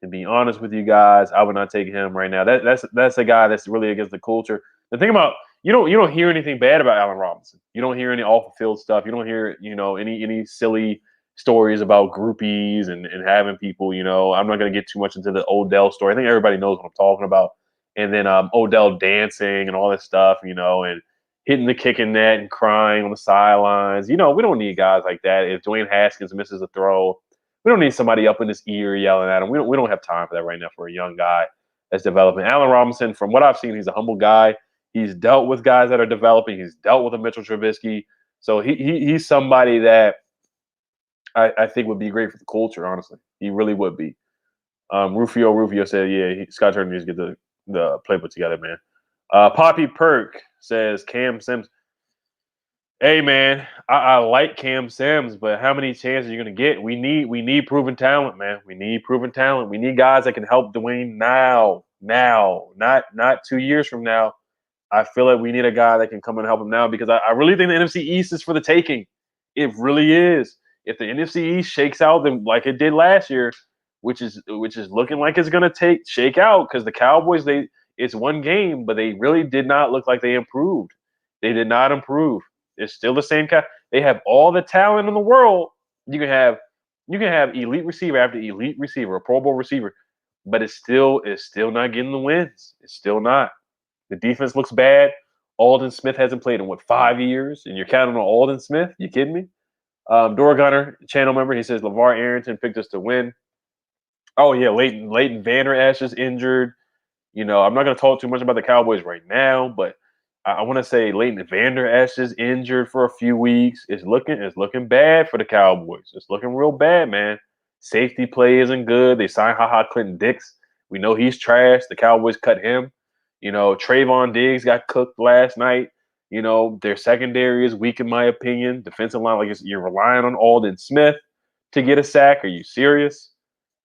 To be honest with you guys, I would not take him right now. That's a guy that's really against the culture. The thing about you don't hear anything bad about Allen Robinson. You don't hear any off the field stuff. You don't hear any silly stories about groupies and having people. I'm not going to get too much into the Odell story. I think everybody knows what I'm talking about. And then Odell dancing and all this stuff, and hitting the kicking net and crying on the sidelines. We don't need guys like that. If Dwayne Haskins misses a throw, we don't need somebody up in his ear yelling at him. We don't have time for that right now for a young guy that's developing. Allen Robinson, from what I've seen, he's a humble guy. He's dealt with guys that are developing. He's dealt with a Mitchell Trubisky. So he's somebody that I think would be great for the culture, honestly. He really would be. Rufio said, yeah, Scott Turner needs to get the play put together, man. Poppy Perk says Cam Sims. Hey man, I like Cam Sims, but how many chances are you gonna get? We need proven talent, man. We need proven talent. We need guys that can help Dwayne now, not 2 years from now. I feel like we need a guy that can come and help him now because I really think the NFC East is for the taking. It really is. If the NFC East shakes out then like it did last year, which is looking like it's gonna shake out because the Cowboys it's one game, but they really did not look like they improved. They did not improve. It's still the same kind. They have all the talent in the world. You can have elite receiver after elite receiver, a Pro Bowl receiver, but it's still not getting the wins. It's still not. The defense looks bad. Aldon Smith hasn't played in 5 years, and you're counting on Aldon Smith? You kidding me? Door Gunner, channel member, he says LeVar Arrington picked us to win. Oh yeah, Leighton Vander Esch is injured. I'm not going to talk too much about the Cowboys right now, but I want to say Leighton Vander Esch is injured for a few weeks. It's looking bad for the Cowboys. It's looking real bad, man. Safety play isn't good. They signed Clinton Dix. We know he's trash. The Cowboys cut him. Trayvon Diggs got cooked last night. Their secondary is weak in my opinion. Defensive line, you're relying on Aldon Smith to get a sack. Are you serious?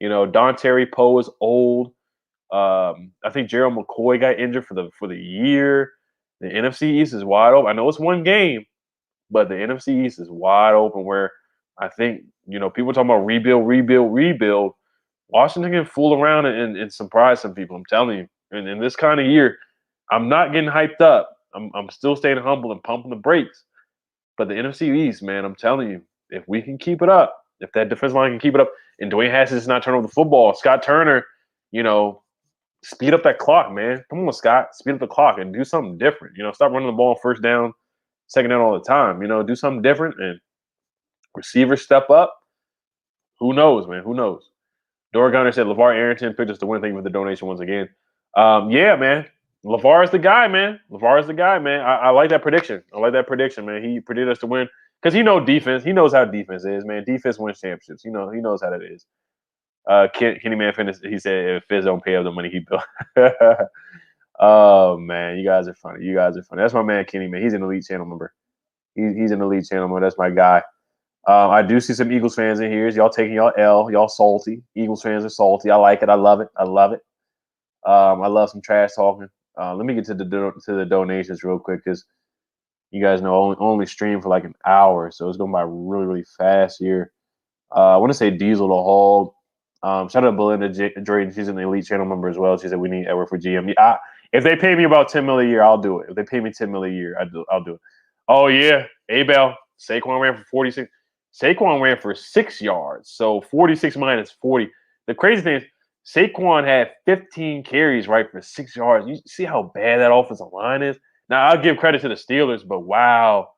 Dontari Poe is old. I think Gerald McCoy got injured for the year. The NFC East is wide open. I know it's one game, but the NFC East is wide open where I think, people talking about rebuild. Washington can fool around and surprise some people. I'm telling you. And in this kind of year, I'm not getting hyped up. I'm still staying humble and pumping the brakes. But the NFC East, man, I'm telling you, if we can keep it up, if that defensive line can keep it up, and Dwayne Haskins is not turning over the football, Scott Turner, speed up that clock, man. Come on, Scott. Speed up the clock and do something different. Stop running the ball on first down, second down all the time. Do something different and receivers step up. Who knows, man? Who knows? Dora Gunner said LeVar Arrington picked us to win. Thank you for the donation once again. Yeah, man. LeVar is the guy, man. I like that prediction. Man. He predicted us to win because he knows defense. He knows how defense is, man. Defense wins championships. He knows how that is. Kenny Man finished. He said, "If Fizz don't pay up the money he built." Oh man, you guys are funny. That's my man Kenny Man. He's an elite channel member. He's an elite channel member. That's my guy. I do see some Eagles fans in here. Y'all taking y'all L. Y'all salty. Eagles fans are salty. I like it. I love it. I love some trash talking. Let me get to the donations real quick because you guys know only stream for like an hour, so it's going by really really fast here. I want to say Diesel the Hog. Shout out to Belinda Drayton. She's an elite channel member as well. She said we need Edward for GM. If they pay me about $10 million a year, I'll do it. If they pay me $10 million a year, I'll do it. Oh yeah, Abel. Saquon ran for 46. Saquon ran for 6 yards. So 46 minus 40. The crazy thing is Saquon had 15 carries right for 6 yards. You see how bad that offensive line is? Now I'll give credit to the Steelers, but wow,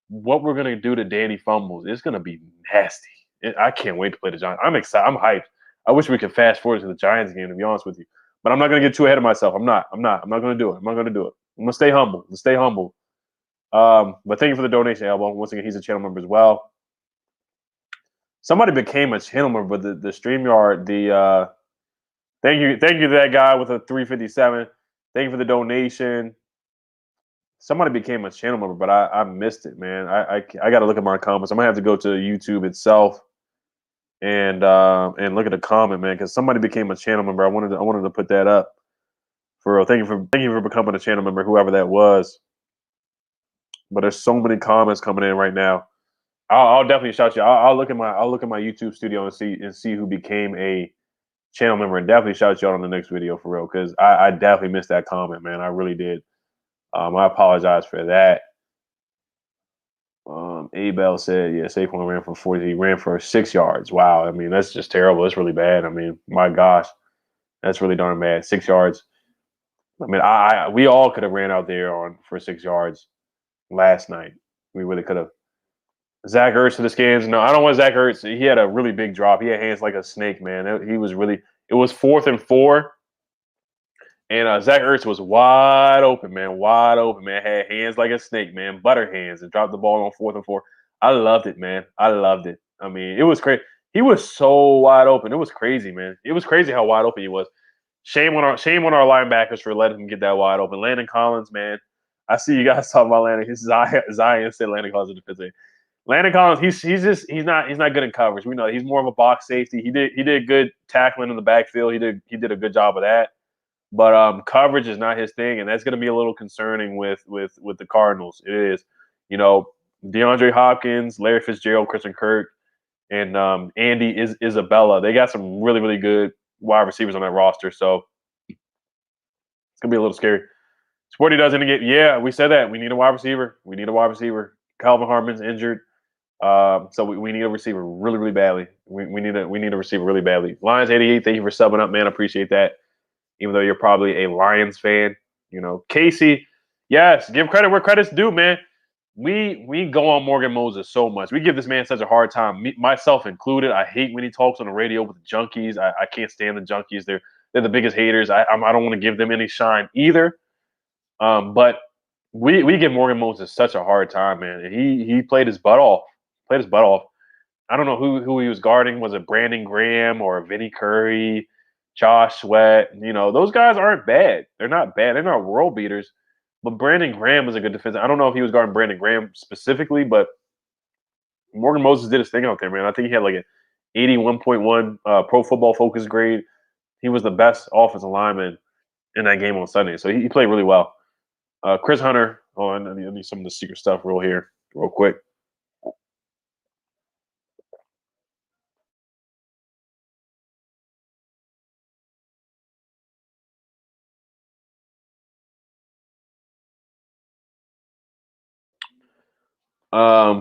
what we're gonna do to Danny Fumbles, it's gonna be nasty. I can't wait to play the Giants. I'm excited. I'm hyped. I wish we could fast forward to the Giants game, to be honest with you. But I'm not going to get too ahead of myself. I'm not going to do it. I'm going to stay humble. But thank you for the donation, Elbow. Once again, he's a channel member as well. Somebody became a channel member, but the StreamYard, thank you to that guy with a 357. Thank you for the donation. Somebody became a channel member, but I missed it, man. I got to look at my comments. I'm going to have to go to YouTube itself and look at the comment, man, because somebody became a channel member. I wanted to put that up. For real. Thank you for becoming a channel member, whoever that was. But there's so many comments coming in right now. I'll definitely shout you. I'll look at my YouTube studio and see who became a channel member and definitely shout you out on the next video for real, because I definitely missed that comment, man. I really did. I apologize for that. Abel said, yeah, Saquon ran for 40. He ran for 6 yards. Wow. I mean, that's just terrible. That's really bad. I mean, my gosh, that's really darn bad. 6 yards. I mean, we all could have ran out there for 6 yards last night. We really could have. Zach Ertz to the Skins. No, I don't want Zach Ertz. He had a really big drop. He had hands like a snake, man. It was 4th and 4. And Zach Ertz was wide open, man. Had hands like a snake, man. Butter hands, and dropped the ball on 4th and 4. I loved it, man. I loved it. I mean, it was crazy. He was so wide open. It was crazy, man. It was crazy how wide open he was. Shame on our linebackers for letting him get that wide open. Landon Collins, man. I see you guys talking about Landon. Zion said Landon Collins is a defensive. Landon Collins, he's not good in coverage. We know he's more of a box safety. He did good tackling in the backfield. He did a good job of that. But coverage is not his thing, and that's going to be a little concerning with the Cardinals. It is, DeAndre Hopkins, Larry Fitzgerald, Christian Kirk, and Andy Isabella. They got some really really good wide receivers on that roster. So It's gonna be a little scary. Sporty doesn't get. Yeah, we said that we need a wide receiver. We need a wide receiver. Calvin Harmon's injured, so we need a receiver really, really badly. We need a receiver really badly. Lions 88. Thank you for subbing up, man. I appreciate that. Even though you're probably a Lions fan, Casey. Yes, give credit where credit's due, man. We go on Morgan Moses so much. We give this man such a hard time, myself included. I hate when he talks on the radio with the junkies. I can't stand the junkies. They're the biggest haters. I don't want to give them any shine either. But we give Morgan Moses such a hard time, man. And he played his butt off. Played his butt off. I don't know who he was guarding. Was it Brandon Graham or Vinny Curry, Josh Sweat? Those guys aren't bad. They're not bad. They're not world beaters. But Brandon Graham was a good defense. I don't know if he was guarding Brandon Graham specifically, but Morgan Moses did his thing out there, man. I think he had like an 81.1 Pro Football Focus grade. He was the best offensive lineman in that game on Sunday. So he played really well. Chris Hunter. Oh, I need some of the secret stuff real quick.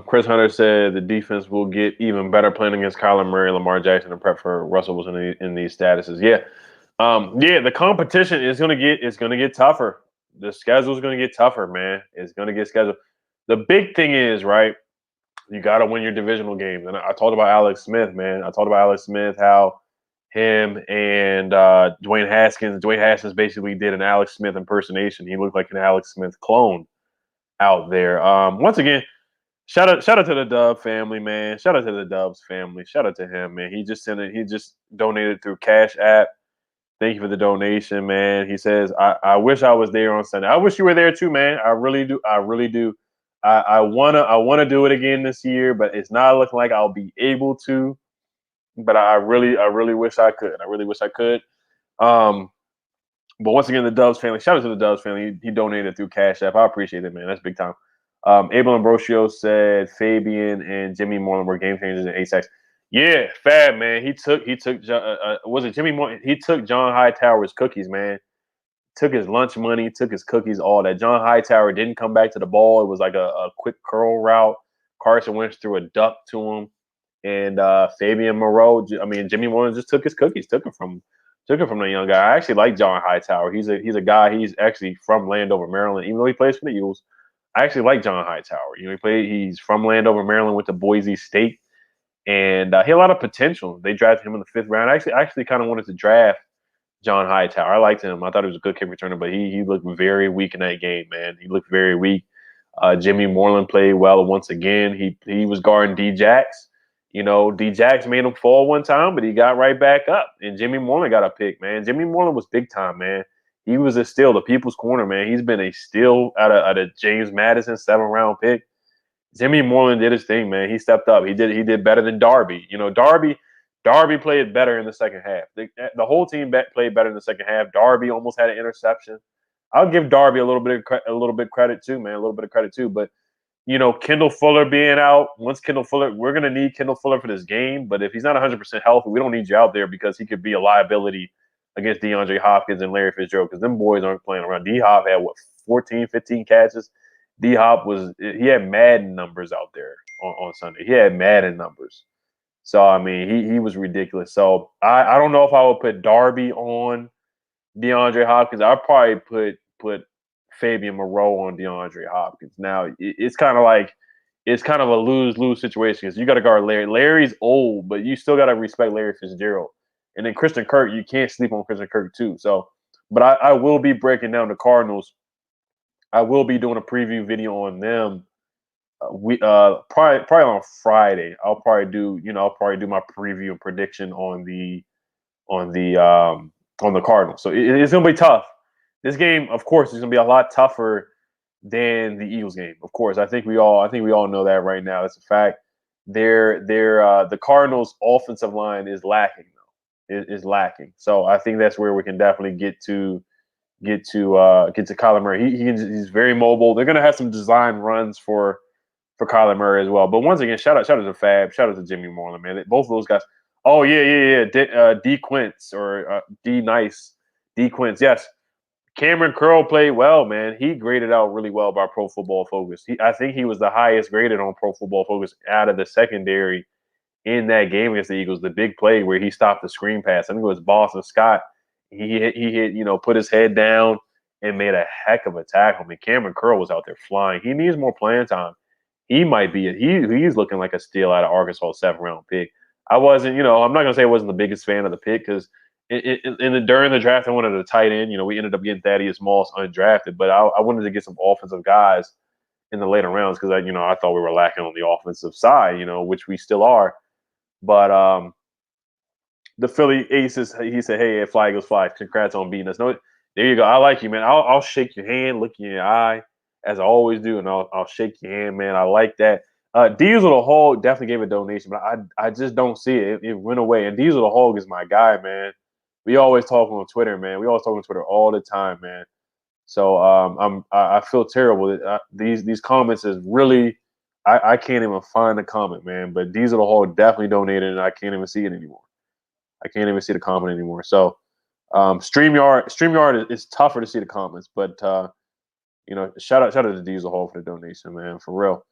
Chris Hunter said the defense will get even better playing against Kyler Murray, Lamar Jackson, and prep for Russell Wilson in these statuses. Yeah, the competition is gonna get tougher. The schedule is gonna get tougher, man. It's gonna get scheduled. The big thing is, right, you got to win your divisional games. And I talked about Alex Smith, man. I talked about Alex Smith, how him and Dwayne Haskins basically did an Alex Smith impersonation. He looked like an Alex Smith clone out there. Once again, shout out to the Dub family, man. Shout out to the Dubs family. Shout out to him, man. He just donated through Cash App. Thank you for the donation, man. He says, I wish I was there on Sunday. I wish you were there too, man. I really do. I really do. I wanna do it again this year, but it's not looking like I'll be able to. But I really wish I could. I really wish I could. But once again, the Dubs family. Shout out to the Dubs family. He donated through Cash App. I appreciate it, man. That's big time. Abel Ambrosio said Fabian and Jimmy Moreland were game changers in 8 sacks. Yeah, Fab, man. He took was it Jimmy Moreland? He took John Hightower's cookies, man. Took his lunch money, took his cookies, all that. John Hightower didn't come back to the ball. It was like a quick curl route. Carson Wentz threw a duck to him. And Fabian Moreau, Jimmy Moreland just took his cookies, took it from the young guy. I actually like John Hightower. He's a guy, he's actually from Landover, Maryland, even though he plays for the Eagles. I actually like John Hightower. He's from Landover, Maryland, went to Boise State. And he had a lot of potential. They drafted him in the 5th round. I actually kind of wanted to draft John Hightower. I liked him. I thought he was a good kick returner, but he looked very weak in that game, man. He looked very weak. Jimmy Moreland played well once again. He was guarding D-Jax. D-Jax made him fall one time, but he got right back up. And Jimmy Moreland got a pick, man. Jimmy Moreland was big time, man. He was a steal, the people's corner, man. He's been a steal out of James Madison 7th-round pick. Jimmy Moreland did his thing, man. He stepped up. He did better than Darby. Darby played better in the second half. The whole team played better in the second half. Darby almost had an interception. I'll give Darby a little bit credit too, man. A little bit of credit too. But Kendall Fuller being out, we're gonna need Kendall Fuller for this game. But if he's not 100% healthy, we don't need you out there because he could be a liability against DeAndre Hopkins and Larry Fitzgerald because them boys aren't playing around. D-Hop had 14, 15 catches. D-Hop he had Madden numbers out there on Sunday. He had Madden numbers. So, he was ridiculous. So, I don't know if I would put Darby on DeAndre Hopkins. I'd probably put Fabian Moreau on DeAndre Hopkins. Now, it's kind of a lose-lose situation because you got to guard Larry. Larry's old, but you still got to respect Larry Fitzgerald. And then Christian Kirk, you can't sleep on Christian Kirk too. So, but I will be breaking down the Cardinals. I will be doing a preview video on them. Probably on Friday. I'll probably do my preview and prediction on the Cardinals. So it's gonna be tough. This game, of course, is gonna be a lot tougher than the Eagles game. Of course, I think we all know that right now. It's a fact. The Cardinals' offensive line is lacking though. Is lacking. So I think that's where we can definitely get to Kyler Murray. He's very mobile. They're gonna have some design runs for Kyler Murray as well. But once again, shout out to Fab, shout out to Jimmy Moreland, man. Both of those guys. Oh yeah. D Quince or D Nice, D Quince. Yes, Cameron Curl played well, man. He graded out really well by Pro Football Focus. I think he was the highest graded on Pro Football Focus out of the secondary in that game against the Eagles. The big play where he stopped the screen pass. I think it was Boston Scott. He hit, put his head down and made a heck of a tackle. I mean, Cameron Curl was out there flying. He needs more playing time. He might be he's looking like a steal out of Arkansas 7th-round pick. I wasn't, I'm not gonna say I wasn't the biggest fan of the pick because during the draft I wanted a tight end. We ended up getting Thaddeus Moss undrafted, but I wanted to get some offensive guys in the later rounds because I thought we were lacking on the offensive side, which we still are. But the Philly Aces, he said, "Hey, fly Eagles fly! Congrats on beating us." No, there you go. I like you, man. I'll shake your hand, look you in your eye, as I always do, and I'll shake your hand, man. I like that. Diesel the Hog definitely gave a donation, but I just don't see it. It went away. And Diesel the Hog is my guy, man. We always talk on Twitter, man. We always talk on Twitter all the time, man. So I feel terrible. These comments is really I can't even find the comment, man. But Diesel the Hog definitely donated, and I can't even see it anymore. I can't even see the comment anymore. So StreamYard is tougher to see the comments, but shout out to Diesel Hall for the donation, man, for real.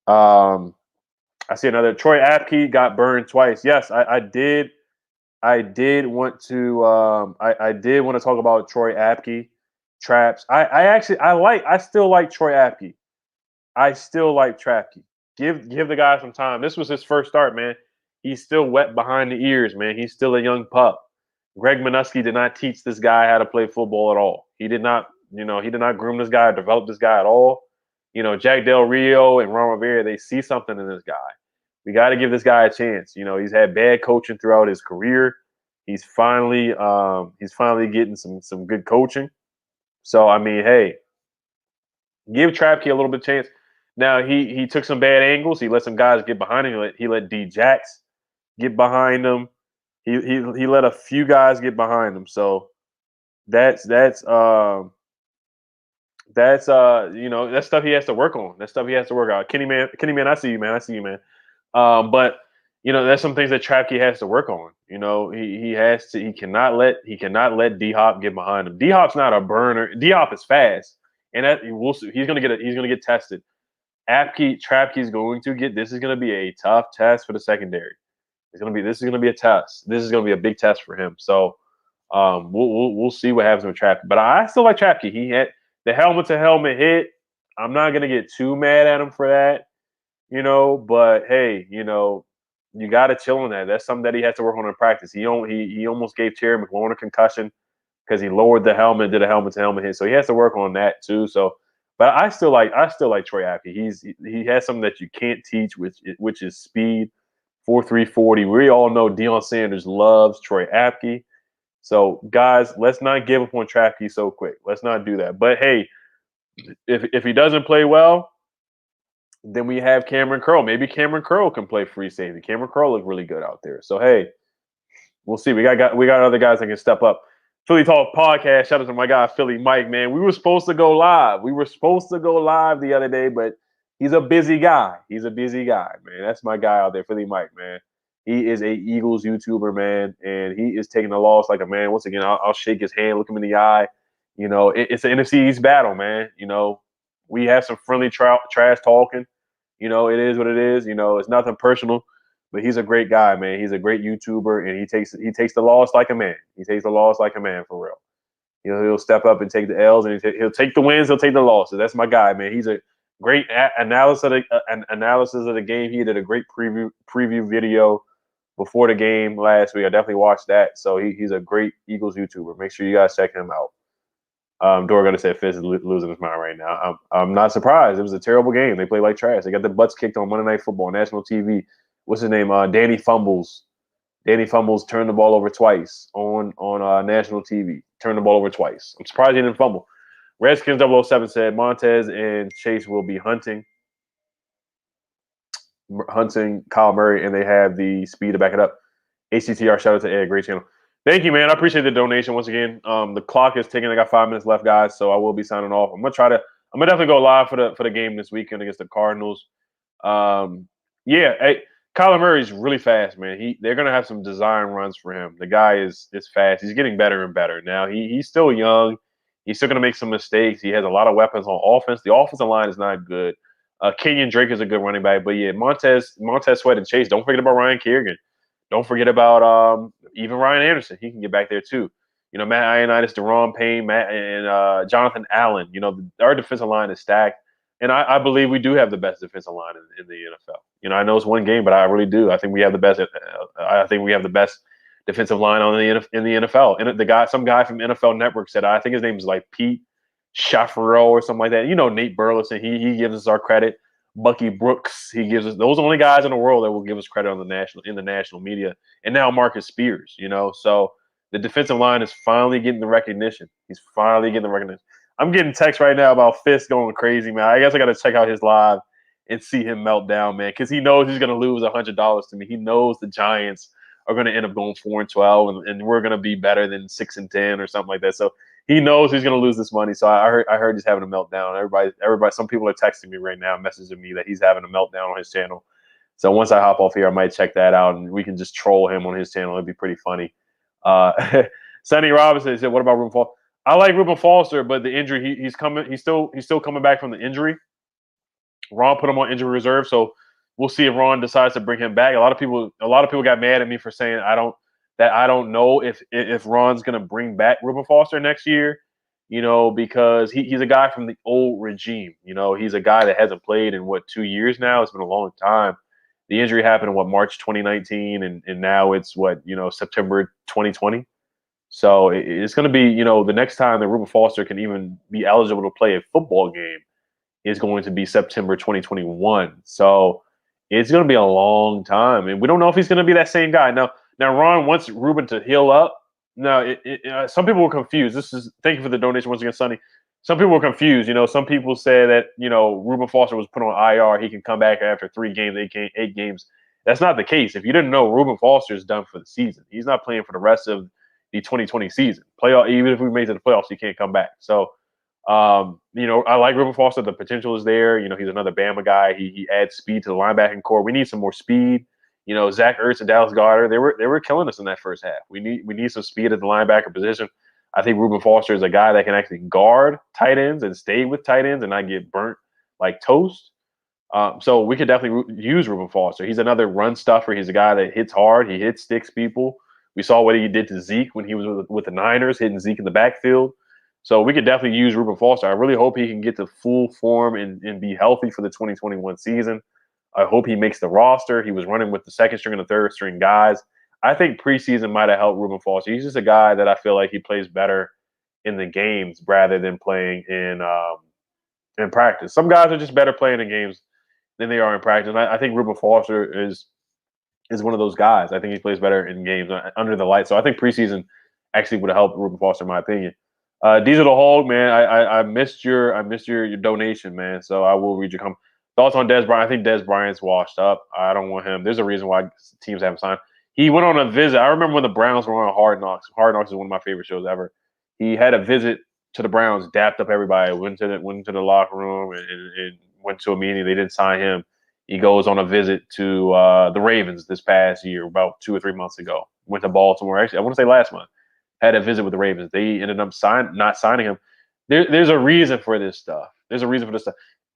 I see another Troy Apke got burned twice. Yes, I did. I did want to. I did want to talk about Troy Apke traps. I still like Troy Apke. I still like Trapke. Give the guy some time. This was his first start, man. He's still wet behind the ears, man. He's still a young pup. Greg Minuski did not teach this guy how to play football at all. He did not, he did not groom this guy, develop this guy at all. Jack Del Rio and Ron Rivera, they see something in this guy. We got to give this guy a chance. He's had bad coaching throughout his career. He's finally getting some good coaching. So I mean, hey, give Trapke a little bit of chance. Now he took some bad angles. He let some guys get behind him. He let D Jax get behind him. He let a few guys get behind him. So that's stuff he has to work on. That's stuff he has to work out. Kenny man, I see you, man. But that's some things that Trapke has to work on. He cannot let D Hop get behind him. D Hop's not a burner. D Hop is fast, and we'll see. He's gonna get tested. Trapke is going to get. This is going to be a tough test for the secondary. This is going to be a test. This is going to be a big test for him. So we'll see what happens with Trapke. But I still like Trapke. He had the helmet to helmet hit. I'm not going to get too mad at him for that, But hey, you got to chill on that. That's something that he has to work on in practice. He almost gave Terry McLaurin a concussion because he lowered the helmet, did a helmet to helmet hit. So he has to work on that too. So. But I still like Troy Apke. He has something that you can't teach, which is speed, 4.3 40. We all know Deion Sanders loves Troy Apke. So guys, let's not give up on Trapke so quick. Let's not do that. But hey, if he doesn't play well, then we have Cameron Curl. Maybe Cameron Curl can play free safety. Cameron Curl looked really good out there. So hey, we'll see. We got other guys that can step up. Philly Talk Podcast. Shout out to my guy Philly Mike, man. We were supposed to go live. The other day, but he's a busy guy. Man. That's my guy out there, Philly Mike, man. He is a Eagles YouTuber, man, and he is taking the loss like a man. Once again, I'll shake his hand, look him in the eye. It's an NFC East battle, man. We have some friendly trash talking. It is what it is. It's nothing personal. But he's a great guy, man. He's a great YouTuber, and he takes the loss like a man. He takes the loss like a man, for real. He'll step up and take the L's, and he'll take the wins. He'll take the losses. That's my guy, man. He's a great analysis of the game. He did a great preview video before the game last week. I definitely watched that. So he's a great Eagles YouTuber. Make sure you guys check him out. Dorgan said Fitz is losing his mind right now. I'm not surprised. It was a terrible game. They played like trash. They got their butts kicked on Monday Night Football, national TV. What's his name? Danny Fumbles. Danny Fumbles turned the ball over twice on national TV. Turned the ball over twice. I'm surprised he didn't fumble. Redskins 007 said Montez and Chase will be hunting Kyle Murray, and they have the speed to back it up. HCTR, shout out to Ed. Great channel. Thank you, man. I appreciate the donation once again. The clock is ticking. I got 5 minutes left, guys, so I will be signing off. I'm gonna definitely go live for the game this weekend against the Cardinals. Hey, Kyler Murray's really fast, man. They're gonna have some design runs for him. The guy is fast. He's getting better and better. Now he's still young. He's still going to make some mistakes. He has a lot of weapons on offense. The offensive line is not good. Kenyon Drake is a good running back, but yeah, Montez Sweat and Chase. Don't forget about Ryan Kerrigan. Don't forget about even Ryan Anderson. He can get back there too. Matt Ioannidis, Deron Payne, Matt and Jonathan Allen. Our defensive line is stacked, and I believe we do have the best defensive line in the NFL. I know it's one game, but I really do. I think we have the best. I think we have the best defensive line in the NFL. And some guy from NFL Network said, I think his name is like Pete Chaffaro or something like that. Nate Burleson, he gives us our credit. Bucky Brooks, he gives us those only guys in the world that will give us credit in the national media. And now Marcus Spears, so the defensive line is finally getting the recognition. He's finally getting the recognition. I'm getting texts right now about Fisk going crazy, man. I guess I got to check out his live and see him melt down, man, because he knows he's going to lose $100 to me. He knows the Giants are going to end up going 4-12, and we're going to be better than 6-10 or something like that. So he knows he's going to lose this money. So I heard he's having a meltdown. Everybody. Some people are texting me right now, messaging me that he's having a meltdown on his channel. So once I hop off here, I might check that out, and we can just troll him on his channel. It'd be pretty funny. Sonny Robinson said, "What about Reuben Foster?" I like Reuben Foster, but the injury he's coming. He's still coming back from the injury. Ron put him on injury reserve, so we'll see if Ron decides to bring him back. A lot of people got mad at me for saying I don't know if Ron's going to bring back Reuben Foster next year, because he's a guy from the old regime. He's a guy that hasn't played in 2 years now. It's been a long time. The injury happened in March 2019, and now it's September 2020. So it's going to be the next time that Reuben Foster can even be eligible to play a football game is going to be September 2021. So it's going to be a long time, and we don't know if he's going to be that same guy. Now Ron wants Reuben to heal up. Now, some people were confused. Thank you for the donation once again, Sonny. Some people were confused. Some people say that Reuben Foster was put on IR. He can come back after 3 games, 8 games. That's not the case. If you didn't know, Reuben Foster is done for the season. He's not playing for the rest of the 2020 season. Even if we made it to the playoffs, he can't come back. So. I like Reuben Foster. The potential is there. He's another Bama guy. He adds speed to the linebacking core. We need some more speed. Zach Ertz and Dallas Goedert, they were killing us in that first half. We need some speed at the linebacker position. I think Reuben Foster is a guy that can actually guard tight ends and stay with tight ends and not get burnt like toast. So we could definitely use Reuben Foster. He's another run stuffer. He's a guy that hits hard. He sticks people. We saw what he did to Zeke when he was with the Niners, hitting Zeke in the backfield. So we could definitely use Reuben Foster. I really hope he can get to full form and be healthy for the 2021 season. I hope he makes the roster. He was running with the second string and the third string guys. I think preseason might have helped Reuben Foster. He's just a guy that I feel like he plays better in the games rather than playing in practice. Some guys are just better playing in games than they are in practice. I think Reuben Foster is one of those guys. I think he plays better in games under the lights. So I think preseason actually would have helped Reuben Foster, in my opinion. Diesel the Hog, man. I missed your donation, man. So I will read your comment. Thoughts on Dez Bryant? I think Dez Bryant's washed up. I don't want him. There's a reason why teams haven't signed. He went on a visit. I remember when the Browns were on Hard Knocks. Hard Knocks is one of my favorite shows ever. He had a visit to the Browns, dapped up everybody, went to the locker room and went to a meeting. They didn't sign him. He goes on a visit to the Ravens this past year, about 2 or 3 months ago. Went to Baltimore. Actually, I want to say last month. Had a visit with the Ravens. They ended up not signing him. There's a reason for this stuff.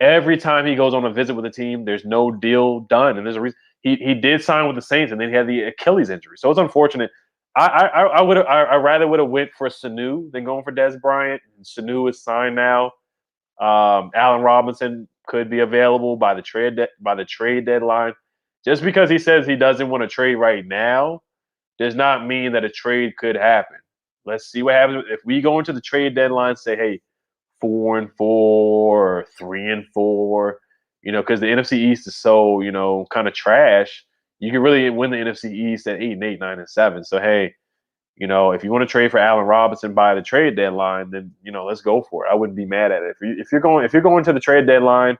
Every time he goes on a visit with a team, there's no deal done, and there's a reason. He did sign with the Saints, and then he had the Achilles injury. So it's unfortunate. I rather would have went for Sanu than going for Dez Bryant. Sanu is signed now. Allen Robinson could be available by the trade deadline. Just because he says he doesn't want to trade right now does not mean that a trade could happen. Let's see what happens if we go into the trade deadline. Say, hey, 4-4 or 3-4, because the NFC East is so kind of trash. You can really win the NFC East at 8-8, 9-7. So hey, if you want to trade for Allen Robinson by the trade deadline, then let's go for it. I wouldn't be mad at it. If you're going to the trade deadline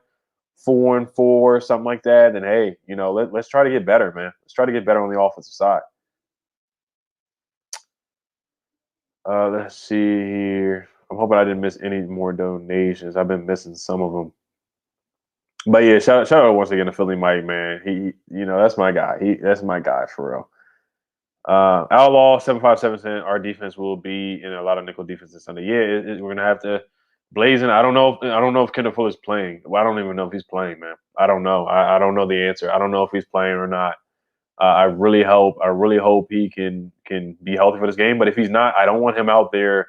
4-4, something like that, then hey, let's try to get better, man. Let's try to get better on the offensive side. Let's see here. I'm hoping I didn't miss any more donations. I've been missing some of them. But yeah, shout out once again to Philly Mike, man. He, that's my guy. That's my guy for real. Outlaw 757 cent. Our defense will be in a lot of nickel defense this Sunday. Yeah, we're gonna have to blazing. I don't know. I don't know if Kendall Fuller's playing. Well, I don't even know if he's playing, man. I don't know. I don't know the answer. I don't know if he's playing or not. I really hope. I really hope he can be healthy for this game. But if he's not, I don't want him out there,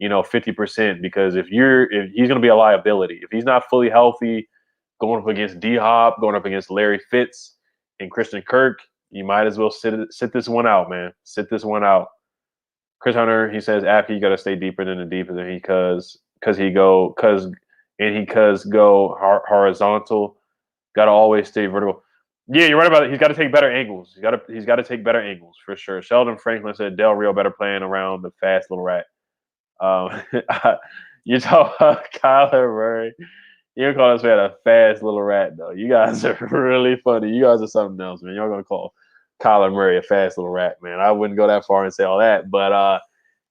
50%. Because if he's going to be a liability. If he's not fully healthy, going up against D Hop, going up against Larry Fitz and Christian Kirk, you might as well sit this one out, man. Sit this one out. Chris Hunter, he says, after you got to stay deeper than the deeper than he go horizontal. Got to always stay vertical. Yeah, you're right about it. He's got to take better angles. He's got to take better angles for sure. Sheldon Franklin said Del Rio better playing around the fast little rat. You talk about Kyler Murray. You call this man a fast little rat, though. You guys are really funny. You guys are something else, man. You're gonna call Kyler Murray a fast little rat, man. I wouldn't go that far and say all that, but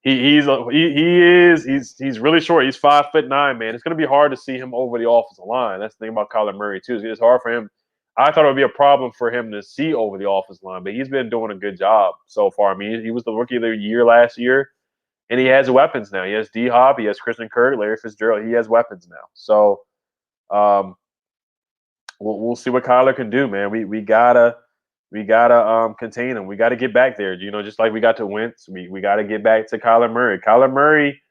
he's really short. He's 5'9", man. It's gonna be hard to see him over the offensive line. That's the thing about Kyler Murray too. It's hard for him. I thought it would be a problem for him to see over the offensive line, but he's been doing a good job so far. I mean, he was the rookie of the year last year, and he has weapons now. He has D Hop, he has Christian Kirk, Larry Fitzgerald. He has weapons now. So we'll see what Kyler can do, man. We gotta contain him. We gotta get back there. Just like we got to Wentz, we gotta get back to Kyler Murray. Kyler Murray,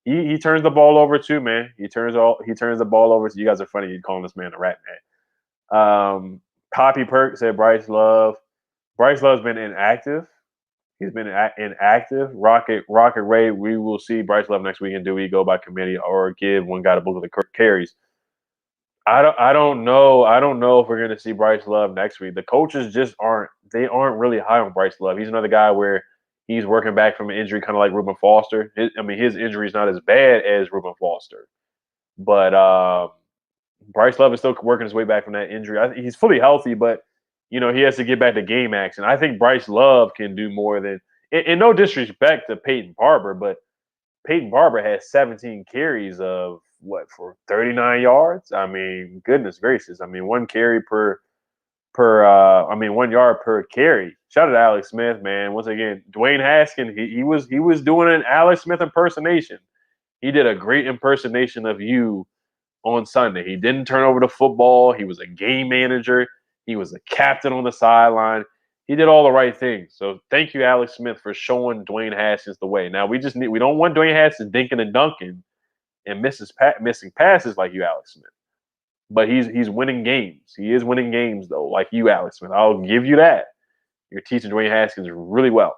he turns the ball over too, man. He turns the ball over. You guys are funny. You calling this man a rat, man. Poppy Perk said Bryce Love. Bryce Love's been inactive. He's been inactive. Rocket Ray, we will see Bryce Love next week. And do we go by committee or give one guy to book of the carries? I don't know. I don't know if we're going to see Bryce Love next week. The coaches just aren't really high on Bryce Love. He's another guy where he's working back from an injury, kind of like Reuben Foster. His injury is not as bad as Reuben Foster, but Bryce Love is still working his way back from that injury. He's fully healthy, but he has to get back to game action. I think Bryce Love can do more than. And no disrespect to Peyton Barber, but Peyton Barber has 17 carries of for 39 yards. I mean, goodness gracious. I mean, 1 carry per 1 yard per carry. Shout out to Alex Smith, man. Once again, Dwayne Haskins, he was doing an Alex Smith impersonation. He did a great impersonation of you on Sunday. He didn't turn over the football. He was a game manager. He was a captain on the sideline. He did all the right things. So thank you, Alex Smith, for showing Dwayne we don't want Dwayne Haskins dinking and dunking and missing passes like you, Alex Smith. But he's winning games. He is winning games, though, like you, Alex Smith. I'll give you that. You're teaching Dwayne Haskins really well.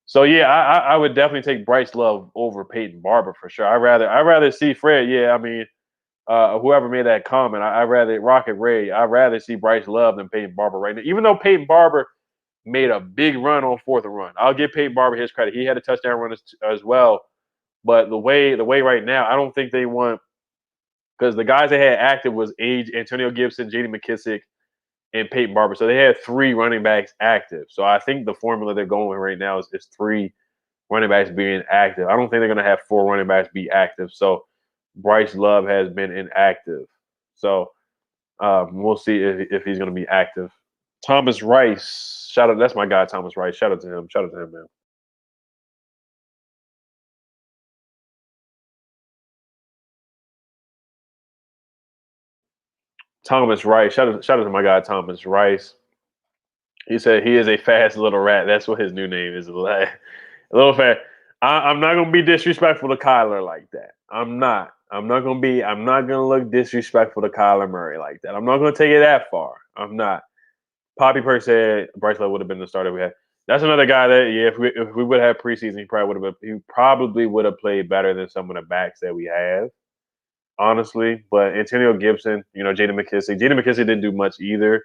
So, yeah, I would definitely take Bryce Love over Peyton Barber for sure. I'd rather see Fred. Yeah, I mean, whoever made that comment, I'd rather Rocket Ray. I'd rather see Bryce Love than Peyton Barber right now. Even though Peyton Barber made a big run on 4th and run. I'll give Peyton Barber his credit. He had a touchdown run as well. But the way right now, I don't think they want – because the guys they had active was Antonio Gibson, J.D. McKissick, and Peyton Barber. So they had 3 running backs active. So I think the formula they're going with right now is 3 running backs being active. I don't think they're going to have 4 running backs be active. So Bryce Love has been inactive. So we'll see if he's going to be active. Thomas Rice, shout out. That's my guy, Thomas Rice. Shout out to him. Shout out to him, man. Thomas Rice. Shout out to my guy, Thomas Rice. He said he is a fast little rat. That's what his new name is. A little fast. I'm not gonna be disrespectful to Kyler like that. I'm not gonna look disrespectful to Kyler Murray like that. I'm not gonna take it that far. I'm not. Poppy Perk said Bryce Love would have been the starter we had. That's another guy that if we would have preseason, he probably would have played better than some of the backs that we have. Honestly, but Antonio Gibson, J.D. McKissick didn't do much either.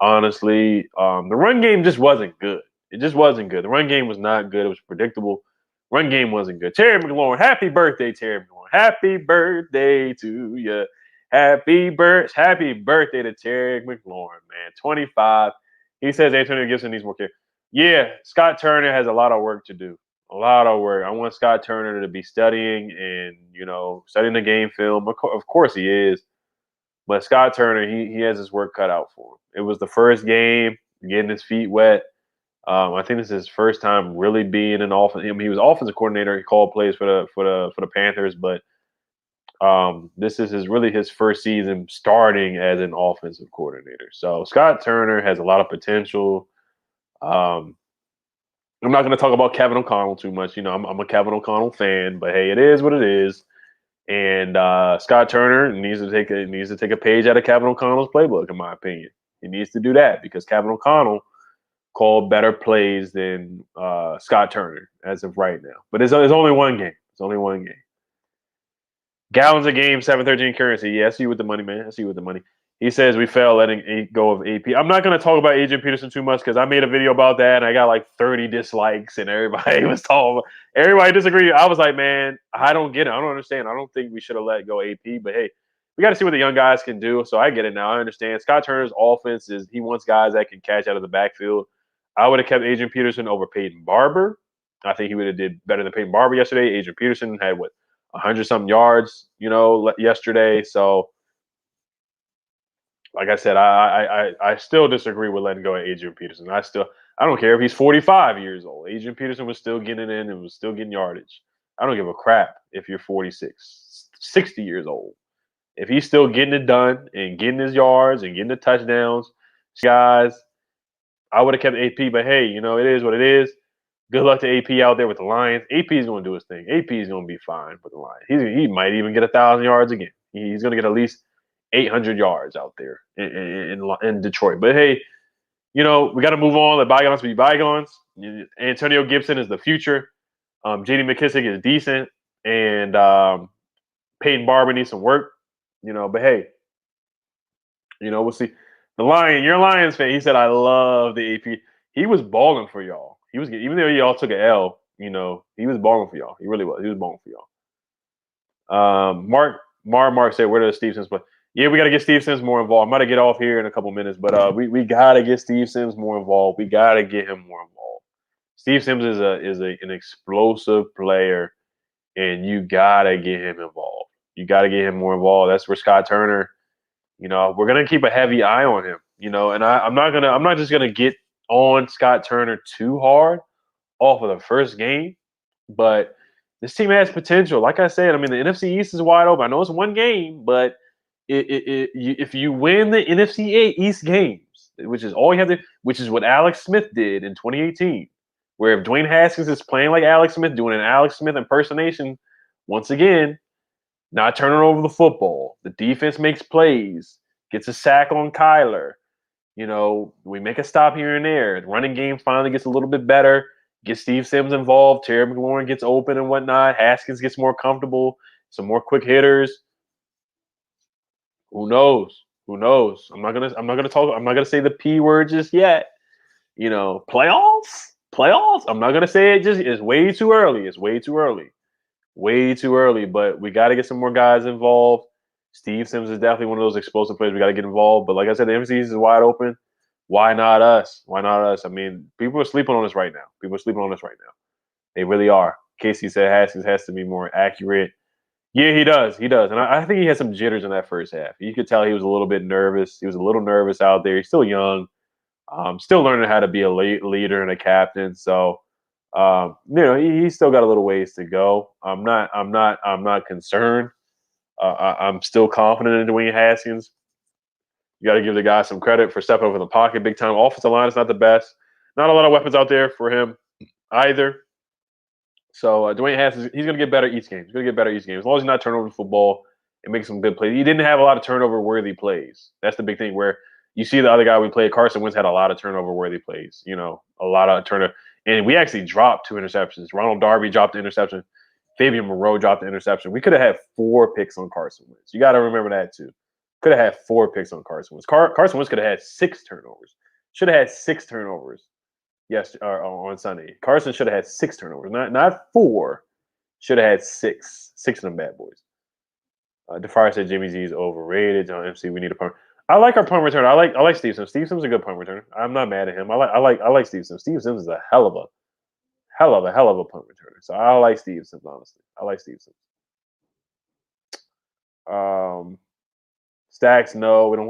Honestly, the run game just wasn't good. It just wasn't good. The run game was not good. It was predictable. Run game wasn't good. Terry McLaurin, happy birthday, Terry McLaurin. Happy birthday to you. Happy birthday to Terry McLaurin, man. 25. He says Antonio Gibson needs more care. Yeah, Scott Turner has a lot of work to do. A lot of work. I want Scott Turner to be studying and, studying the game film. Of course he is. But Scott Turner, he has his work cut out for him. It was the first game, getting his feet wet. I think this is his first time really being an offense. I mean, he was offensive coordinator. He called plays for the Panthers, but this is really his first season starting as an offensive coordinator. So Scott Turner has a lot of potential. Um, I'm not going to talk about Kevin O'Connell too much. You know, I'm a Kevin O'Connell fan, but hey, it is what it is. And Scott Turner needs to take a page out of Kevin O'Connell's playbook, in my opinion. He needs to do that because Kevin O'Connell called better plays than Scott Turner as of right now. But it's only one game. It's only one game. Gallons a game, 713 currency. Yeah, I see you with the money, man. I see you with the money. He says we fail letting go of AP. I'm not going to talk about Adrian Peterson too much because I made a video about that and I got like 30 dislikes and everybody was talking. Everybody disagreed. I was like, man, I don't get it. I don't understand. I don't think we should have let go AP. But hey, we got to see what the young guys can do. So I get it now. I understand. Scott Turner's offense is he wants guys that can catch out of the backfield. I would have kept Adrian Peterson over Peyton Barber. I think he would have did better than Peyton Barber yesterday. Adrian Peterson had 100-something yards, yesterday. So, like I said, I still disagree with letting go of Adrian Peterson. I don't care if he's 45 years old. Adrian Peterson was still getting in and was still getting yardage. I don't give a crap if you're 46, 60 years old. If he's still getting it done and getting his yards and getting the touchdowns, guys, I would have kept AP. But hey, it is what it is. Good luck to AP out there with the Lions. AP is going to do his thing. AP is going to be fine with the Lions. He might even get 1,000 yards again. He's going to get at least 800 yards out there in Detroit. But hey, we got to move on. Let bygones be bygones. Antonio Gibson is the future. J.D. McKissick is decent, and Peyton Barber needs some work. But hey, we'll see. You're a Lions fan. He said, "I love the AP." He was balling for y'all. He was, even though y'all took an L. He was balling for y'all. He really was. He was balling for y'all. Mark said, "Where does Steve Sims play?" Yeah, we got to get Steve Sims more involved. I'm about to get off here in a couple minutes, but we got to get Steve Sims more involved. We got to get him more involved. Steve Sims is an explosive player, and you got to get him involved. You got to get him more involved. That's where Scott Turner. We're gonna keep a heavy eye on him. And I'm not just gonna get on Scott Turner too hard off of the first game, but this team has potential. Like I said, I mean the NFC East is wide open. I know it's one game, but if you win the NFC East games, which is all you have to, which is what Alex Smith did in 2018, where if Dwayne Haskins is playing like Alex Smith, doing an Alex Smith impersonation, once again, not turning over the football. The defense makes plays, gets a sack on Kyler. We make a stop here and there. The running game finally gets a little bit better. Get Steve Sims involved. Terry McLaurin gets open and whatnot. Haskins gets more comfortable. Some more quick hitters. Who knows? Who knows? I'm not gonna say the P word just yet. Playoffs? Playoffs? I'm not gonna say it it's way too early. It's way too early. Way too early, but we got to get some more guys involved. Steve Sims is definitely one of those explosive players. We got to get involved. But like I said, the NFC is wide open. Why not us? Why not us? I mean, people are sleeping on us right now. People are sleeping on us right now. They really are. Casey said Haskins has to be more accurate. Yeah, he does. He does. And I think he had some jitters in that first half. You could tell he was a little bit nervous. He was a little nervous out there. He's still young. Still learning how to be a leader and a captain. So, he's still got a little ways to go. I'm not concerned. I'm still confident in Dwayne Haskins. You got to give the guy some credit for stepping up in the pocket big time. Offensive line is not the best. Not a lot of weapons out there for him either. So Dwayne Haskins, he's going to get better each game. He's going to get better each game. As long as he's not turning over the football and making some good plays. He didn't have a lot of turnover-worthy plays. That's the big thing where you see the other guy we played, Carson Wentz, had a lot of turnover-worthy plays. A lot of turnover. And we actually dropped 2 interceptions. Ronald Darby dropped the interception. Fabian Moreau dropped the interception. We could have had 4 picks on Carson Wentz. You got to remember that too. Could have had 4 picks on Carson Wentz. Carson Wentz could have had 6 turnovers. Should have had 6 turnovers. Yes, on Sunday. Carson should have had 6 turnovers, not 4. Should have had 6. 6 of them bad boys. DeFire said Jimmy Z is overrated. On MC, we need a punt. I like our punt returner. I like Steve Sims. Steve Sims is a good punt returner. I'm not mad at him. I like Steve Sims. Steve Sims is a hell of a punt returner. So I like Steve Sims, honestly. I like Steve Sims. Stacks, no, we don't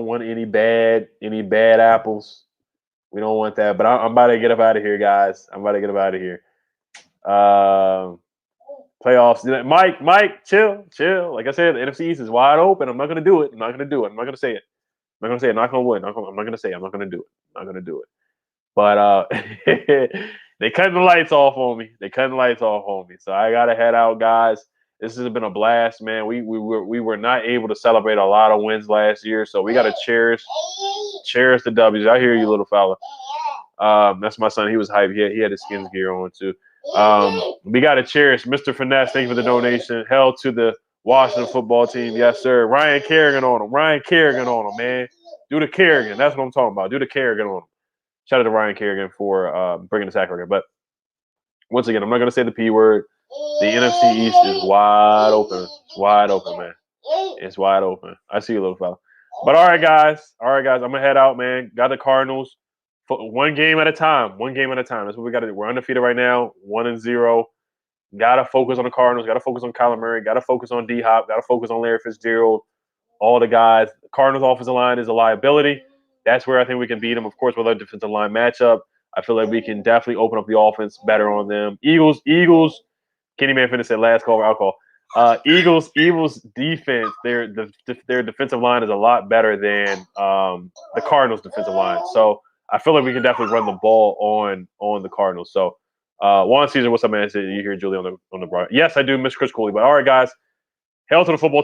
want any bad apples. We don't want that. But I'm about to get up out of here, guys. I'm about to get up out of here. Playoffs. Mike, chill. Like I said, the NFC East is wide open. I'm not gonna do it. I'm not gonna say it. I'm not gonna say it. Knock on wood. I'm not gonna say it. I'm not gonna do it. I'm not gonna do it. But they cut the lights off on me. So I gotta head out, guys. This has been a blast, man. We were not able to celebrate a lot of wins last year, so we gotta cherish the W's. I hear you, little fella. That's my son. He was hyped. He had his skins gear on too. We got to cherish Mr. Finesse. Thank you for the donation. Hell to the Washington football team. Yes, sir. Ryan Kerrigan on him, man. Do the Kerrigan. That's what I'm talking about. Do the Kerrigan on him. Shout out to Ryan Kerrigan for bringing the sack record. But once again, I'm not going to say the P word. The NFC East is wide open. It's wide open, man. It's wide open. I see you, little fella. But all right, guys. I'm going to head out, man. Got the Cardinals. One game at a time. That's what we got to do. We're undefeated right now, 1-0. Got to focus on the Cardinals. Got to focus on Kyler Murray. Got to focus on D-Hop. Got to focus on Larry Fitzgerald. All the guys. The Cardinals' offensive line is a liability. That's where I think we can beat them. Of course, with our defensive line matchup, I feel like we can definitely open up the offense better on them. Eagles. Kenny Man finished that last call. I'll call. Eagles defense. Their defensive line is a lot better than the Cardinals' defensive line. So I feel like we can definitely run the ball on the Cardinals. So, Juan Caesar, what's up, man? You hear Julie on the broad? Yes, I do, Miss Chris Cooley. But all right, guys, hail to the football team.